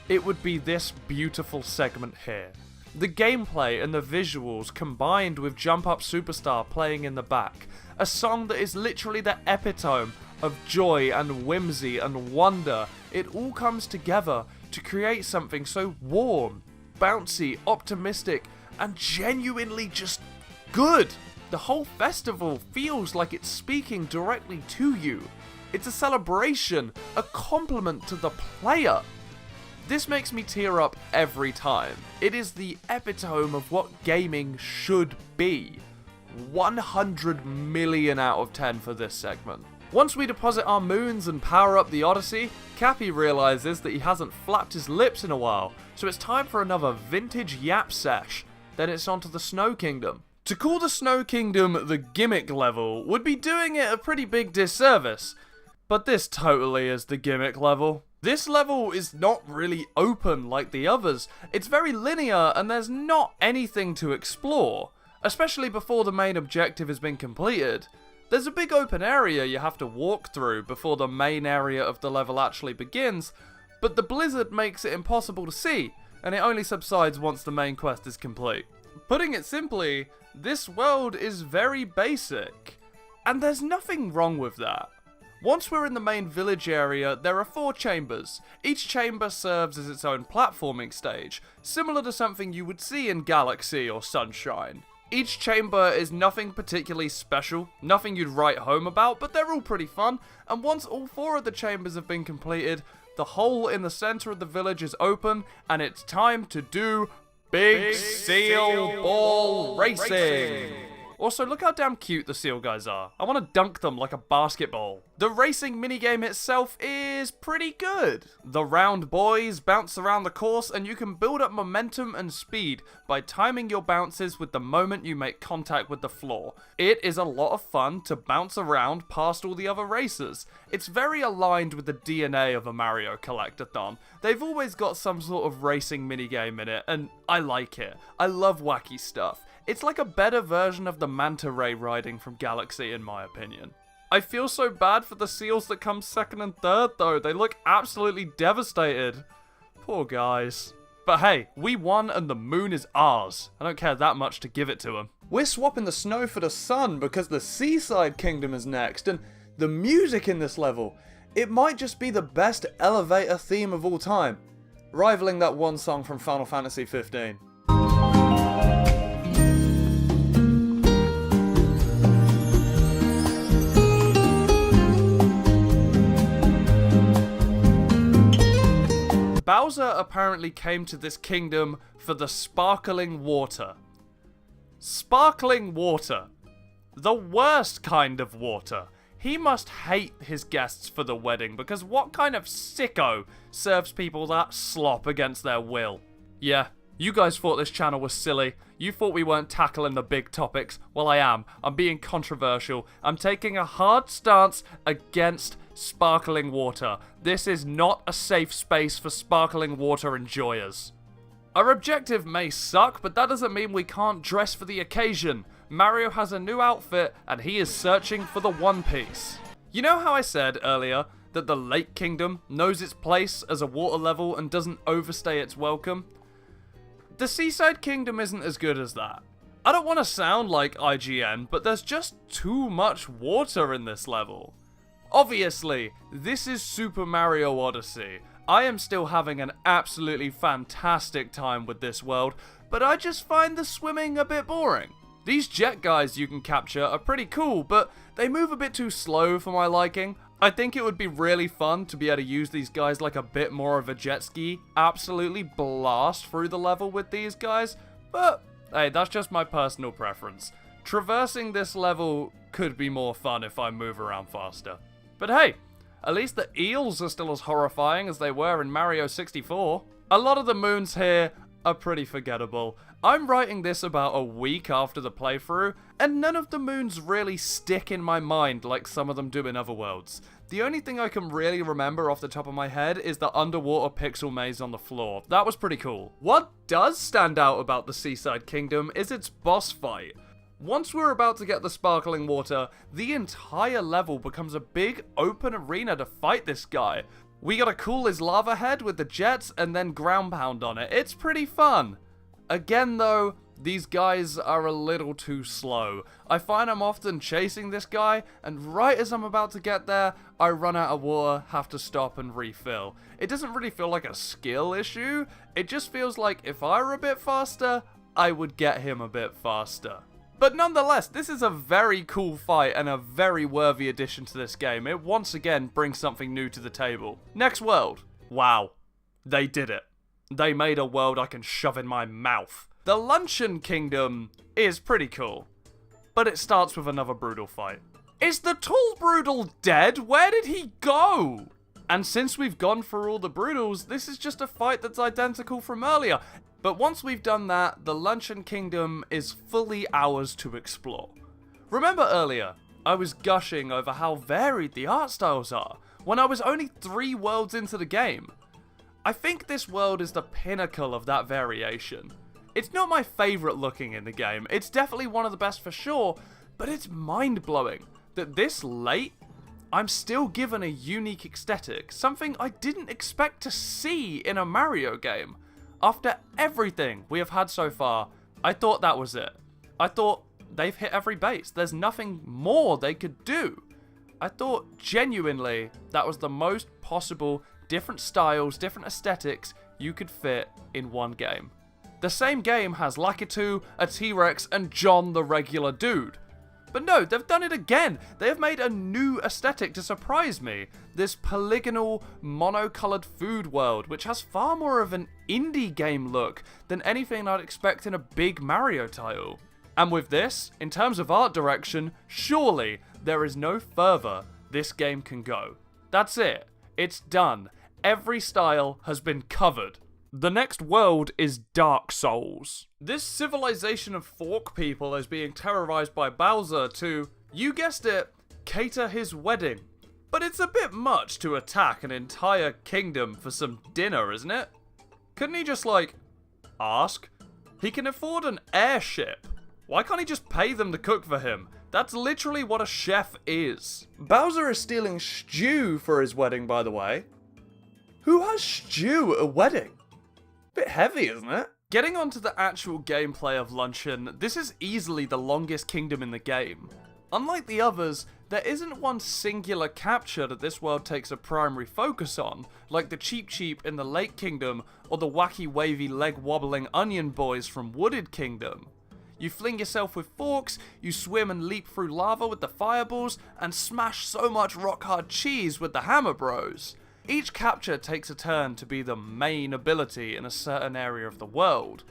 it would be this beautiful segment here. The gameplay and the visuals combined with Jump Up Superstar playing in the back, a song that is literally the epitome of joy and whimsy and wonder. It all comes together to create something so warm, bouncy, optimistic, and genuinely just good. The whole festival feels like it's speaking directly to you. It's a celebration, a compliment to the player. This makes me tear up every time. It is the epitome of what gaming should be. 100 million out of 10 for this segment. Once we deposit our moons and power up the Odyssey, Cappy realizes that he hasn't flapped his lips in a while, so it's time for another vintage yap sesh. Then it's on to the Snow Kingdom. To call the Snow Kingdom the gimmick level would be doing it a pretty big disservice, but this totally is the gimmick level. This level is not really open like the others. It's very linear and there's not anything to explore, especially before the main objective has been completed. There's a big open area you have to walk through before the main area of the level actually begins, but the blizzard makes it impossible to see, and it only subsides once the main quest is complete. Putting it simply, this world is very basic, and there's nothing wrong with that. Once we're in the main village area, there are 4 chambers. Each chamber serves as its own platforming stage, similar to something you would see in Galaxy or Sunshine. Each chamber is nothing particularly special, nothing you'd write home about, but they're all pretty fun, and once all 4 of the chambers have been completed, the hole in the center of the village is open, and it's time to do Big Seal Ball Racing. Also, look how damn cute the seal guys are. I want to dunk them like a basketball. The racing minigame itself is pretty good. The round boys bounce around the course and you can build up momentum and speed by timing your bounces with the moment you make contact with the floor. It is a lot of fun to bounce around past all the other racers. It's very aligned with the DNA of a Mario Collectathon. They've always got some sort of racing minigame in it, and I like it. I love wacky stuff. It's like a better version of the manta ray riding from Galaxy, in my opinion. I feel so bad for the seals that come second and third, though. They look absolutely devastated. Poor guys. But hey, we won and the moon is ours. I don't care that much to give it to them. We're swapping the snow for the sun because the Seaside Kingdom is next, and the music in this level, it might just be the best elevator theme of all time, rivaling that one song from Final Fantasy 15. Bowser apparently came to this kingdom for the sparkling water. Sparkling water. The worst kind of water. He must hate his guests for the wedding, because what kind of sicko serves people that slop against their will? Yeah, you guys thought this channel was silly. You thought we weren't tackling the big topics. Well, I am. I'm being controversial. I'm taking a hard stance against sparkling water. This is not a safe space for sparkling water enjoyers. Our objective may suck, but that doesn't mean we can't dress for the occasion. Mario has a new outfit, and he is searching for the One Piece. You know how I said earlier that the Lake Kingdom knows its place as a water level and doesn't overstay its welcome? The Seaside Kingdom isn't as good as that. I don't want to sound like IGN, but there's just too much water in this level. Obviously, this is Super Mario Odyssey. I am still having an absolutely fantastic time with this world, but I just find the swimming a bit boring. These jet guys you can capture are pretty cool, but they move a bit too slow for my liking. I think it would be really fun to be able to use these guys like a bit more of a jet ski, absolutely blast through the level with these guys, but hey, that's just my personal preference. Traversing this level could be more fun if I move around faster. But hey, at least the eels are still as horrifying as they were in Mario 64. A lot of the moons here are pretty forgettable. I'm writing this about a week after the playthrough, and none of the moons really stick in my mind like some of them do in other worlds. The only thing I can really remember off the top of my head is the underwater pixel maze on the floor. That was pretty cool. What does stand out about the Seaside Kingdom is its boss fight. Once we're about to get the sparkling water, the entire level becomes a big open arena to fight this guy. We gotta cool his lava head with the jets and then ground pound on it. It's pretty fun. Again though, these guys are a little too slow. I find I'm often chasing this guy, and right as I'm about to get there, I run out of water, have to stop and refill. It doesn't really feel like a skill issue, it just feels like if I were a bit faster, I would get him a bit faster. But nonetheless, this is a very cool fight and a very worthy addition to this game. It once again brings something new to the table. Next world. Wow. They did it. They made a world I can shove in my mouth. The Luncheon Kingdom is pretty cool, but it starts with another brutal fight. Is the tall Broodal dead? Where did he go? And since we've gone through all the Broodals, this is just a fight that's identical from earlier. But once we've done that, the Luncheon Kingdom is fully ours to explore. Remember earlier, I was gushing over how varied the art styles are, when I was only 3 worlds into the game. I think this world is the pinnacle of that variation. It's not my favourite looking in the game, it's definitely one of the best for sure, but it's mind-blowing that this late, I'm still given a unique aesthetic, something I didn't expect to see in a Mario game. After everything we have had so far, I thought that was it. I thought they've hit every base, there's nothing more they could do. I thought genuinely that was the most possible different styles, different aesthetics you could fit in one game. The same game has Lakitu, a T-Rex, and John the regular dude. But no, they've done it again. They have made a new aesthetic to surprise me. This polygonal, mono-coloured food world, which has far more of an indie game look than anything I'd expect in a big Mario title. And with this, in terms of art direction, surely there is no further this game can go. That's it. It's done. Every style has been covered. The next world is Dark Souls. This civilization of fork people is being terrorized by Bowser to, you guessed it, cater his wedding. But it's a bit much to attack an entire kingdom for some dinner, isn't it? Couldn't he just, ask? He can afford an airship. Why can't he just pay them to cook for him? That's literally what a chef is. Bowser is stealing stew for his wedding, by the way. Who has stew at a wedding? Bit heavy, isn't it? Getting onto the actual gameplay of Luncheon, this is easily the longest kingdom in the game. Unlike the others, there isn't one singular capture that this world takes a primary focus on, like the Cheep Cheep in the Lake Kingdom, or the wacky wavy leg wobbling onion boys from Wooded Kingdom. You fling yourself with forks, you swim and leap through lava with the fireballs, and smash so much rock hard cheese with the Hammer Bros. Each capture takes a turn to be the main ability in a certain area of the world.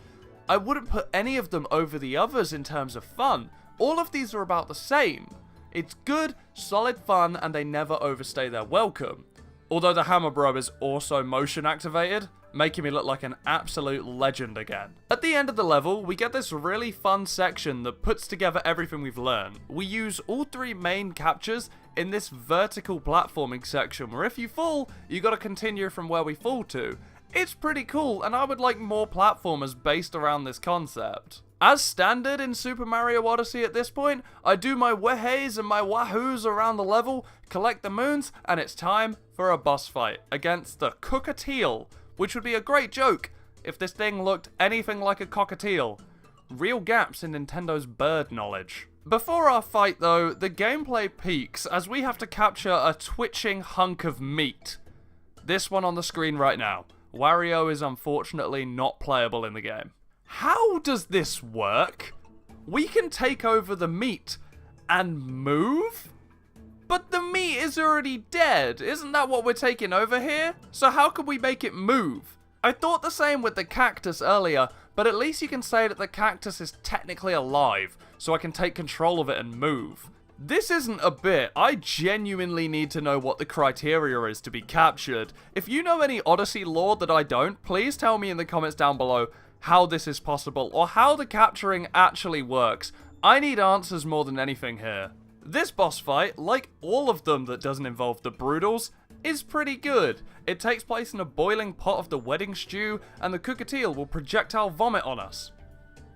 I wouldn't put any of them over the others in terms of fun. All of these are about the same. It's good, solid fun, and they never overstay their welcome. Although the Hammer Bro is also motion activated, making me look like an absolute legend again. At the end of the level, we get this really fun section that puts together everything we've learned. We use all three main captures in this vertical platforming section, where if you fall, you gotta continue from where we fall to. It's pretty cool, and I would like more platformers based around this concept. As standard in Super Mario Odyssey at this point, I do my weheys and my wahoos around the level, collect the moons, and it's time for a boss fight against the Cockatiel, which would be a great joke if this thing looked anything like a cockatiel. Real gaps in Nintendo's bird knowledge. Before our fight though, the gameplay peaks as we have to capture a twitching hunk of meat. This one on the screen right now. Wario is unfortunately not playable in the game. How does this work? We can take over the meat and move? But the meat is already dead, isn't that what we're taking over here? So how can we make it move? I thought the same with the cactus earlier, but at least you can say that the cactus is technically alive, so I can take control of it and move. This isn't a bit. I genuinely need to know what the criteria is to be captured. If you know any Odyssey lore that I don't, please tell me in the comments down below how this is possible, or how the capturing actually works. I need answers more than anything here. This boss fight, like all of them that doesn't involve the Broodals, is pretty good. It takes place in a boiling pot of the wedding stew, and the Cockatiel will projectile vomit on us.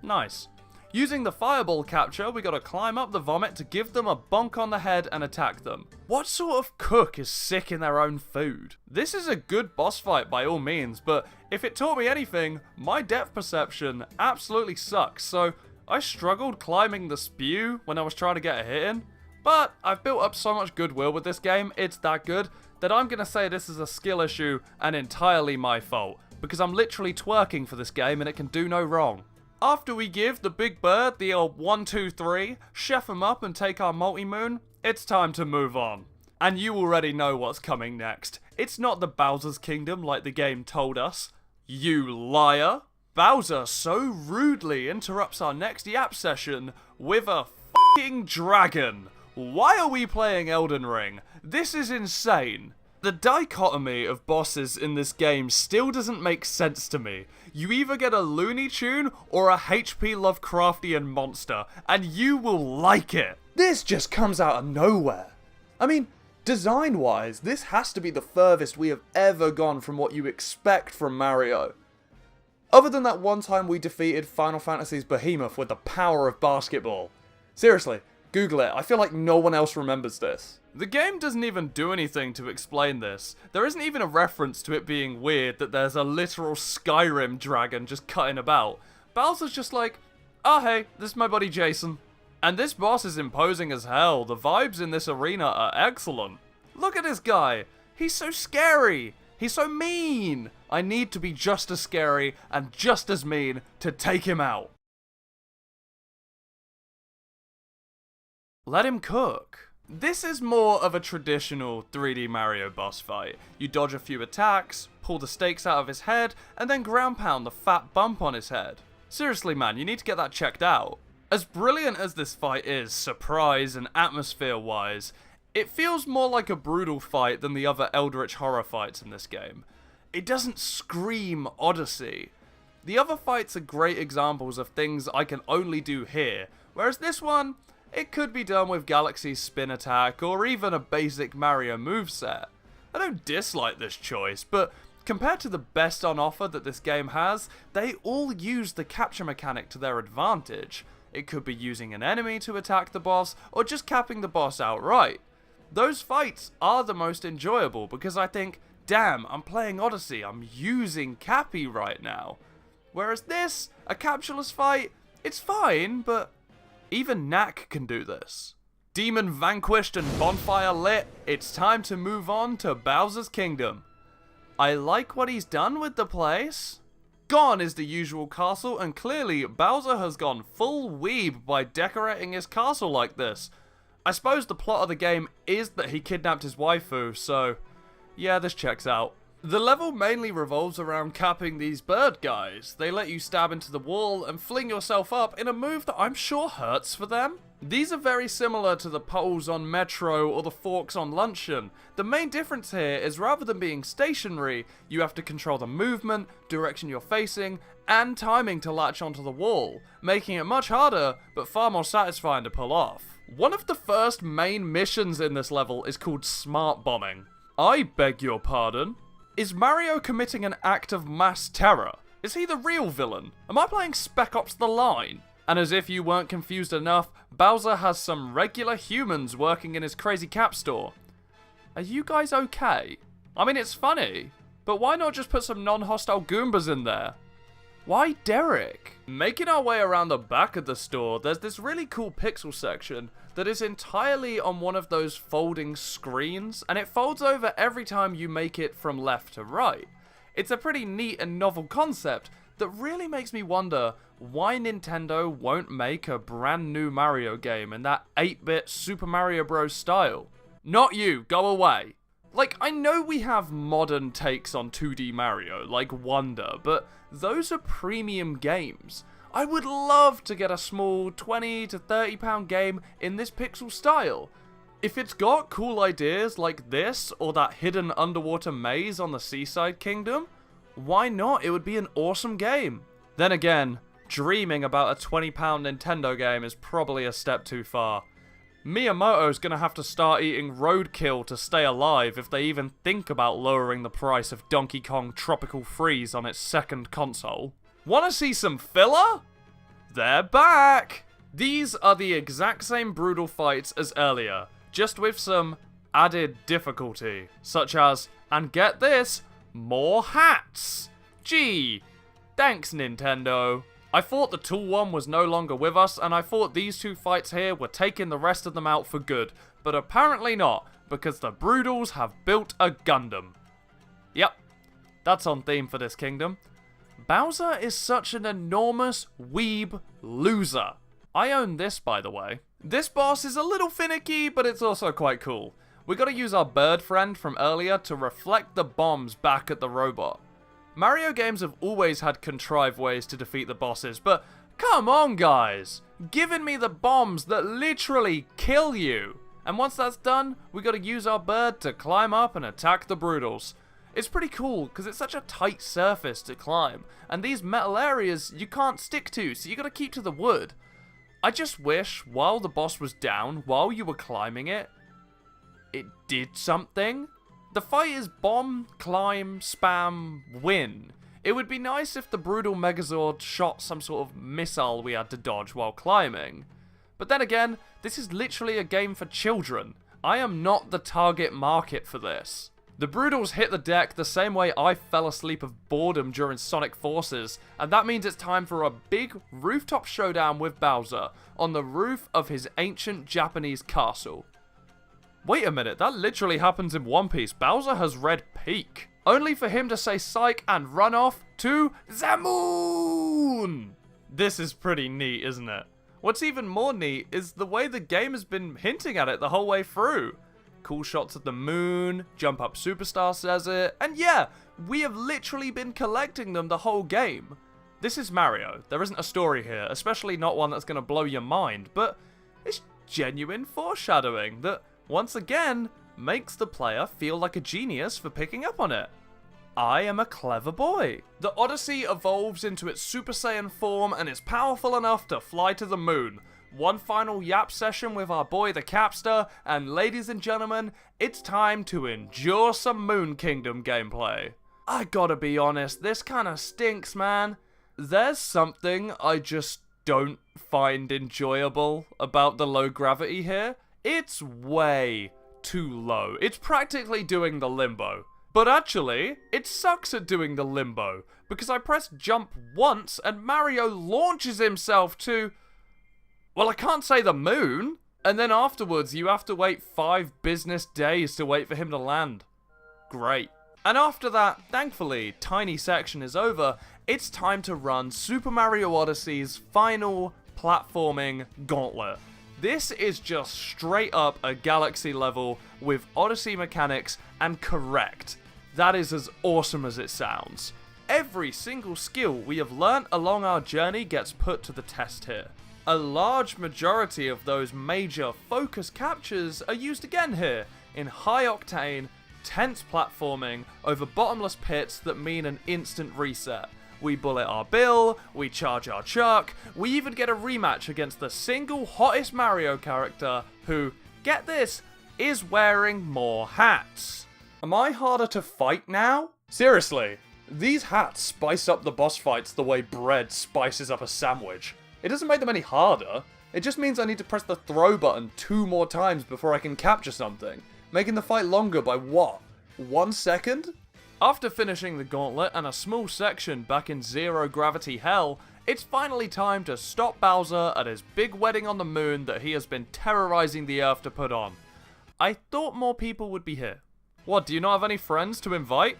Nice. Using the fireball capture, we gotta climb up the vomit to give them a bonk on the head and attack them. What sort of cook is sick in their own food? This is a good boss fight by all means, but if it taught me anything, my depth perception absolutely sucks, so I struggled climbing the spew when I was trying to get a hit in. But I've built up so much goodwill with this game, it's that good, that I'm gonna say this is a skill issue and entirely my fault, because I'm literally twerking for this game and it can do no wrong. After we give the big bird the old 1, 2, 3, chef him up and take our multi-moon, it's time to move on. And you already know what's coming next. It's not the Bowser's Kingdom like the game told us. You liar! Bowser so rudely interrupts our next yap session with a f***ing dragon. Why are we playing Elden Ring? This is insane. The dichotomy of bosses in this game still doesn't make sense to me. You either get a Looney Tune or a HP Lovecraftian monster, and you will like it. This just comes out of nowhere. I mean, design-wise, this has to be the furthest we have ever gone from what you expect from Mario. Other than that one time we defeated Final Fantasy's Behemoth with the power of basketball. Seriously, Google it. I feel like no one else remembers this. The game doesn't even do anything to explain this. There isn't even a reference to it being weird that there's a literal Skyrim dragon just cutting about. Bowser's just like, oh hey, this is my buddy Jason. And this boss is imposing as hell. The vibes in this arena are excellent. Look at this guy. He's so scary. He's so mean. I need to be just as scary and just as mean to take him out. Let him cook. This is more of a traditional 3D Mario boss fight. You dodge a few attacks, pull the stakes out of his head, and then ground pound the fat bump on his head. Seriously man, you need to get that checked out. As brilliant as this fight is, surprise and atmosphere-wise, it feels more like a brutal fight than the other Eldritch horror fights in this game. It doesn't scream Odyssey. The other fights are great examples of things I can only do here, whereas this one, it could be done with Galaxy's spin attack or even a basic Mario moveset. I don't dislike this choice, but compared to the best on offer that this game has, they all use the capture mechanic to their advantage. It could be using an enemy to attack the boss, or just capping the boss outright. Those fights are the most enjoyable because I think, damn, I'm playing Odyssey, I'm using cappy right now. Whereas this, a captureless fight, it's fine, but even Knack can do this. Demon vanquished and bonfire lit, it's time to move on to Bowser's Kingdom. I like what he's done with the place. Gone is the usual castle, and clearly Bowser has gone full weeb by decorating his castle like this. I suppose the plot of the game is that he kidnapped his waifu, so yeah, this checks out. The level mainly revolves around capping these bird guys. They let you stab into the wall and fling yourself up in a move that I'm sure hurts for them. These are very similar to the poles on Metro or the forks on Luncheon. The main difference here is rather than being stationary, you have to control the movement, direction you're facing, and timing to latch onto the wall, making it much harder but far more satisfying to pull off. One of the first main missions in this level is called Smart Bombing. I beg your pardon? Is Mario committing an act of mass terror? Is he the real villain? Am I playing Spec Ops: The Line? And as if you weren't confused enough, Bowser has some regular humans working in his crazy cap store. Are you guys okay? I mean, it's funny, but why not just put some non-hostile Goombas in there? Why Derek? Making our way around the back of the store, there's this really cool pixel section that is entirely on one of those folding screens, and it folds over every time you make it from left to right. It's a pretty neat and novel concept that really makes me wonder why Nintendo won't make a brand new Mario game in that 8-bit Super Mario Bros. Style. Not you, go away. Like, I know we have modern takes on 2D Mario, like Wonder, but those are premium games. I would love to get a small £20 to £30 game in this pixel style. If it's got cool ideas like this, or that hidden underwater maze on the Seaside Kingdom, why not? It would be an awesome game. Then again, dreaming about a £20 Nintendo game is probably a step too far. Miyamoto's gonna have to start eating roadkill to stay alive if they even think about lowering the price of Donkey Kong Tropical Freeze on its second console. Wanna see some filler? They're back! These are the exact same brutal fights as earlier, just with some added difficulty, such as, and get this, more hats! Gee, thanks Nintendo. I thought the Tool one was no longer with us, and I thought these two fights here were taking the rest of them out for good, but apparently not, because the Broodals have built a Gundam. Yep, that's on theme for this kingdom. Bowser is such an enormous weeb loser. I own this, by the way. This boss is a little finicky, but it's also quite cool. We gotta use our bird friend from earlier to reflect the bombs back at the robot. Mario games have always had contrived ways to defeat the bosses, but come on guys! Giving me the bombs that literally kill you! And once that's done, we gotta use our bird to climb up and attack the Broodals. It's pretty cool, because it's such a tight surface to climb, and these metal areas you can't stick to, so you gotta keep to the wood. I just wish, while the boss was down, while you were climbing it did something. The fight is bomb, climb, spam, win. It would be nice if the brutal Megazord shot some sort of missile we had to dodge while climbing. But then again, this is literally a game for children. I am not the target market for this. The Broodals hit the deck the same way I fell asleep of boredom during Sonic Forces, and that means it's time for a big rooftop showdown with Bowser on the roof of his ancient Japanese castle. Wait a minute, that literally happens in One Piece. Bowser has red peak. Only for him to say psych and run off to the moon! This is pretty neat, isn't it? What's even more neat is the way the game has been hinting at it the whole way through. Cool shots of the moon, Jump Up Superstar says it, and yeah, we have literally been collecting them the whole game. This is Mario. There isn't a story here, especially not one that's going to blow your mind, but it's genuine foreshadowing that, once again, makes the player feel like a genius for picking up on it. I am a clever boy. The Odyssey evolves into its Super Saiyan form and is powerful enough to fly to the moon. One final yap session with our boy the Capster, and ladies and gentlemen, it's time to endure some Moon Kingdom gameplay. I gotta be honest, this kinda stinks, man. There's something I just don't find enjoyable about the low gravity here. It's way too low. It's practically doing the limbo. But actually, it sucks at doing the limbo, because I press jump once and Mario launches himself to... well, I can't say the moon, and then afterwards you have to wait 5 business days to wait for him to land. Great. And after that, thankfully, tiny section is over, it's time to run Super Mario Odyssey's final platforming gauntlet. This is just straight up a galaxy level with Odyssey mechanics and correct. That is as awesome as it sounds. Every single skill we have learnt along our journey gets put to the test here. A large majority of those major focus captures are used again here, in high-octane, tense platforming over bottomless pits that mean an instant reset. We bullet our Bill, we charge our Chuck, we even get a rematch against the single hottest Mario character who, get this, is wearing more hats. Am I harder to fight now? Seriously, these hats spice up the boss fights the way bread spices up a sandwich. It doesn't make them any harder, it just means I need to press the throw button 2 more times before I can capture something, making the fight longer by what? 1 second? After finishing the gauntlet and a small section back in zero gravity hell, it's finally time to stop Bowser at his big wedding on the moon that he has been terrorizing the Earth to put on. I thought more people would be here. What, do you not have any friends to invite?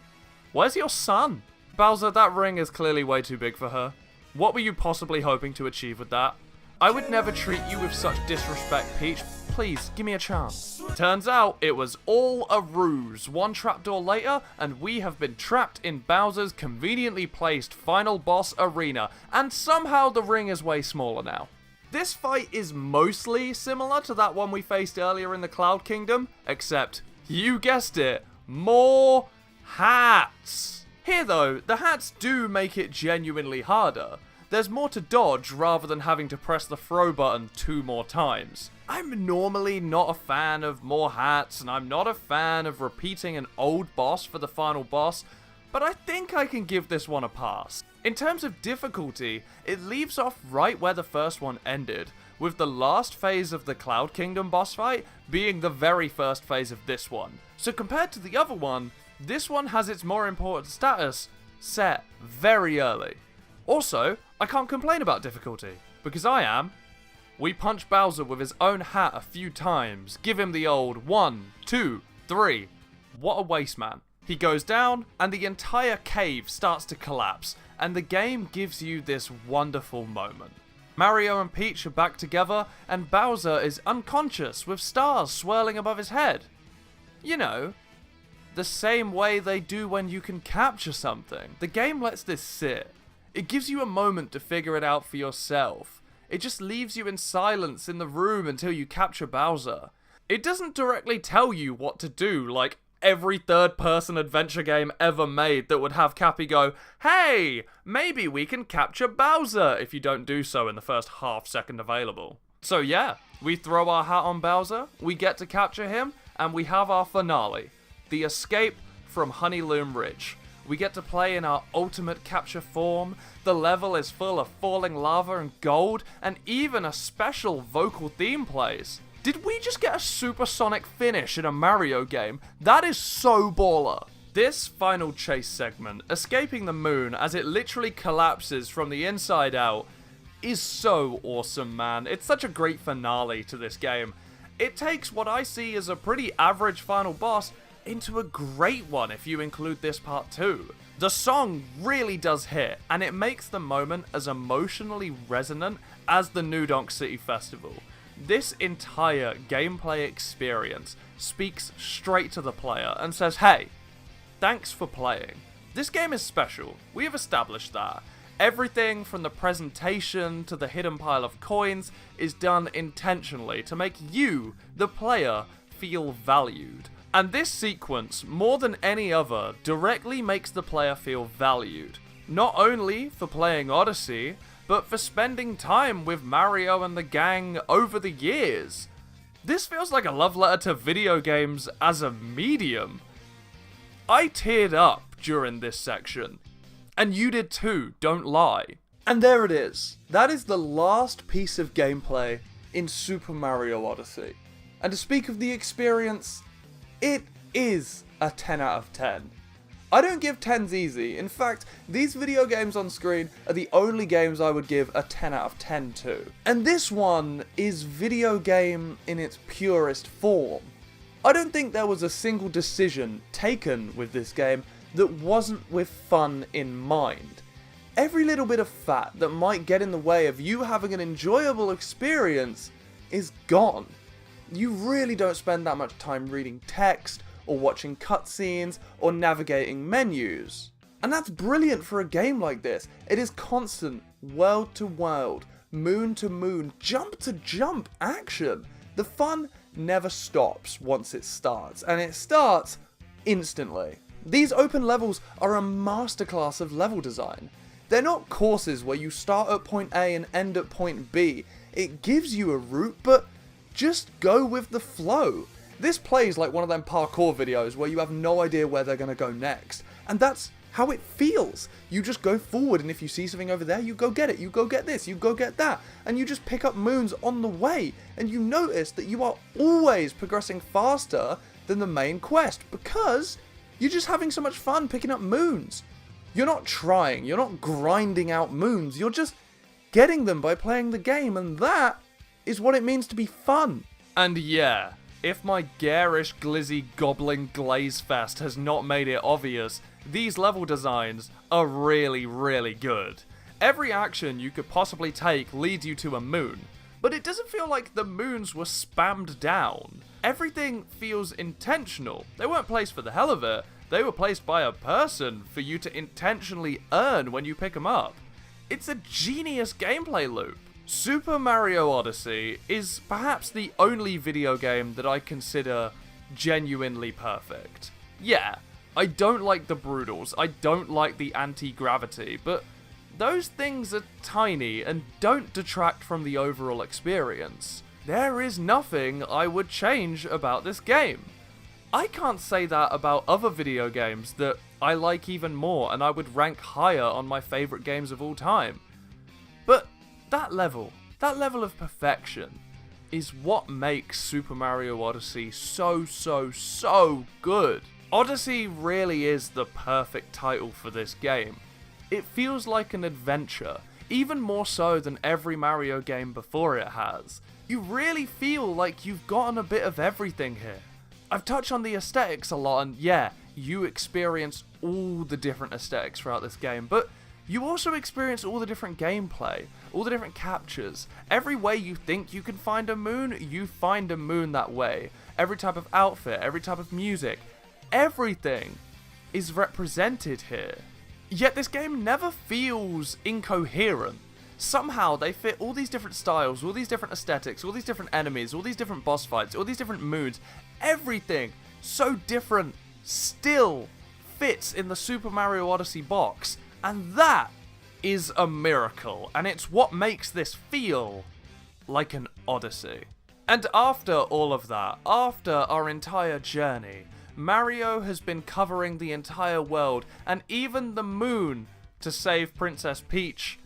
Where's your son? Bowser, that ring is clearly way too big for her. What were you possibly hoping to achieve with that? I would never treat you with such disrespect, Peach. Please, give me a chance. Turns out, it was all a ruse. 1 trapdoor later, and we have been trapped in Bowser's conveniently placed final boss arena, and somehow the ring is way smaller now. This fight is mostly similar to that one we faced earlier in the Cloud Kingdom, except, you guessed it, more hats. Here though, the hats do make it genuinely harder. There's more to dodge rather than having to press the throw button 2 more times. I'm normally not a fan of more hats, and I'm not a fan of repeating an old boss for the final boss, but I think I can give this one a pass. In terms of difficulty, it leaves off right where the first one ended, with the last phase of the Cloud Kingdom boss fight being the very first phase of this one. So compared to the other one, this one has its more important status set very early. Also, I can't complain about difficulty, because I am. We punch Bowser with his own hat a few times, give him the old 1, 2, 3. What a waste, man. He goes down, and the entire cave starts to collapse, and the game gives you this wonderful moment. Mario and Peach are back together, and Bowser is unconscious with stars swirling above his head. You know, the same way they do when you can capture something. The game lets this sit. It gives you a moment to figure it out for yourself. It just leaves you in silence in the room until you capture Bowser. It doesn't directly tell you what to do, like every third-person adventure game ever made that would have Cappy go, "Hey, maybe we can capture Bowser," if you don't do so in the first half second available. So yeah, we throw our hat on Bowser, we get to capture him, and we have our finale. The escape from Honeyloom Ridge. We get to play in our ultimate capture form, the level is full of falling lava and gold, and even a special vocal theme plays. Did we just get a supersonic finish in a Mario game? That is so baller. This final chase segment, escaping the moon as it literally collapses from the inside out, is so awesome, man. It's such a great finale to this game. It takes what I see as a pretty average final boss into a great one if you include this part too. The song really does hit, and it makes the moment as emotionally resonant as the New Donk City Festival. This entire gameplay experience speaks straight to the player and says, hey, thanks for playing. This game is special, we have established that. Everything from the presentation to the hidden pile of coins is done intentionally to make you, the player, feel valued. And this sequence, more than any other, directly makes the player feel valued. Not only for playing Odyssey, but for spending time with Mario and the gang over the years. This feels like a love letter to video games as a medium. I teared up during this section. And you did too, don't lie. And there it is. That is the last piece of gameplay in Super Mario Odyssey. And to speak of the experience, it is a 10 out of 10. I don't give 10s easy. In fact, these video games on screen are the only games I would give a 10 out of 10 to. And this one is video game in its purest form. I don't think there was a single decision taken with this game that wasn't with fun in mind. Every little bit of fat that might get in the way of you having an enjoyable experience is gone. You really don't spend that much time reading text, or watching cutscenes, or navigating menus. And that's brilliant for a game like this. It is constant, world to world, moon to moon, jump to jump action. The fun never stops once it starts, and it starts instantly. These open levels are a masterclass of level design. They're not courses where you start at point A and end at point B. It gives you a route, but just go with the flow. This plays like one of them parkour videos where you have no idea where they're going to go next. And that's how it feels. You just go forward, and if you see something over there, you go get it. You go get this, you go get that. And you just pick up moons on the way. And you notice that you are always progressing faster than the main quest because you're just having so much fun picking up moons. You're not trying, you're not grinding out moons, you're just getting them by playing the game, and that is what it means to be fun. And yeah, if my garish, glizzy, gobbling glaze fest has not made it obvious, these level designs are really, really good. Every action you could possibly take leads you to a moon, but it doesn't feel like the moons were spammed down. Everything feels intentional. They weren't placed for the hell of it, they were placed by a person for you to intentionally earn when you pick them up. It's a genius gameplay loop. Super Mario Odyssey is perhaps the only video game that I consider genuinely perfect. Yeah, I don't like the Broodals, I don't like the anti-gravity, but those things are tiny and don't detract from the overall experience. There is nothing I would change about this game. I can't say that about other video games that I like even more and I would rank higher on my favourite games of all time. But that level of perfection is what makes Super Mario Odyssey so good. Odyssey really is the perfect title for this game. It feels like an adventure, even more so than every Mario game before it has. You really feel like you've gotten a bit of everything here. I've touched on the aesthetics a lot, and yeah, you experience all the different aesthetics throughout this game, but you also experience all the different gameplay, all the different captures. Every way you think you can find a moon, you find a moon that way. Every type of outfit, every type of music, everything is represented here. Yet this game never feels incoherent. Somehow they fit all these different styles, all these different aesthetics, all these different enemies, all these different boss fights, all these different moods. Everything so different still fits in the Super Mario Odyssey box. And that is a miracle, and it's what makes this feel like an Odyssey. And after all of that, after our entire journey, Mario has been covering the entire world, and even the moon, to save Princess Peach.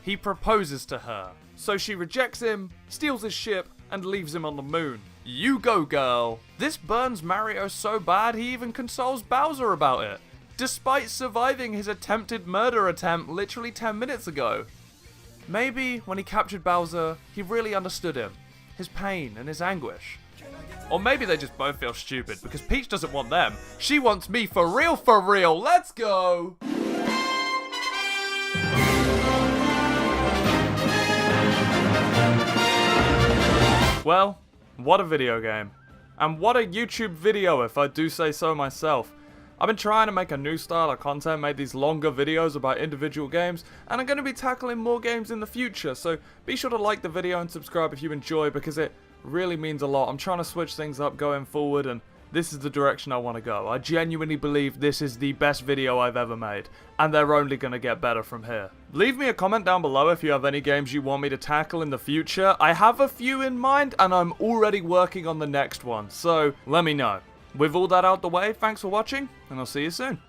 He proposes to her, so she rejects him, steals his ship, and leaves him on the moon. You go, girl. This burns Mario so bad he even consoles Bowser about it, despite surviving his attempted murder attempt literally 10 minutes ago. Maybe when he captured Bowser, he really understood him, his pain and his anguish. Or maybe they just both feel stupid because Peach doesn't want them. She wants me for real, let's go! Well, what a video game. And what a YouTube video if I do say so myself. I've been trying to make a new style of content, make these longer videos about individual games, and I'm going to be tackling more games in the future, so be sure to like the video and subscribe if you enjoy, because it really means a lot. I'm trying to switch things up going forward, and this is the direction I want to go. I genuinely believe this is the best video I've ever made, and they're only going to get better from here. Leave me a comment down below if you have any games you want me to tackle in the future. I have a few in mind, and I'm already working on the next one, so let me know. With all that out the way, thanks for watching, and I'll see you soon.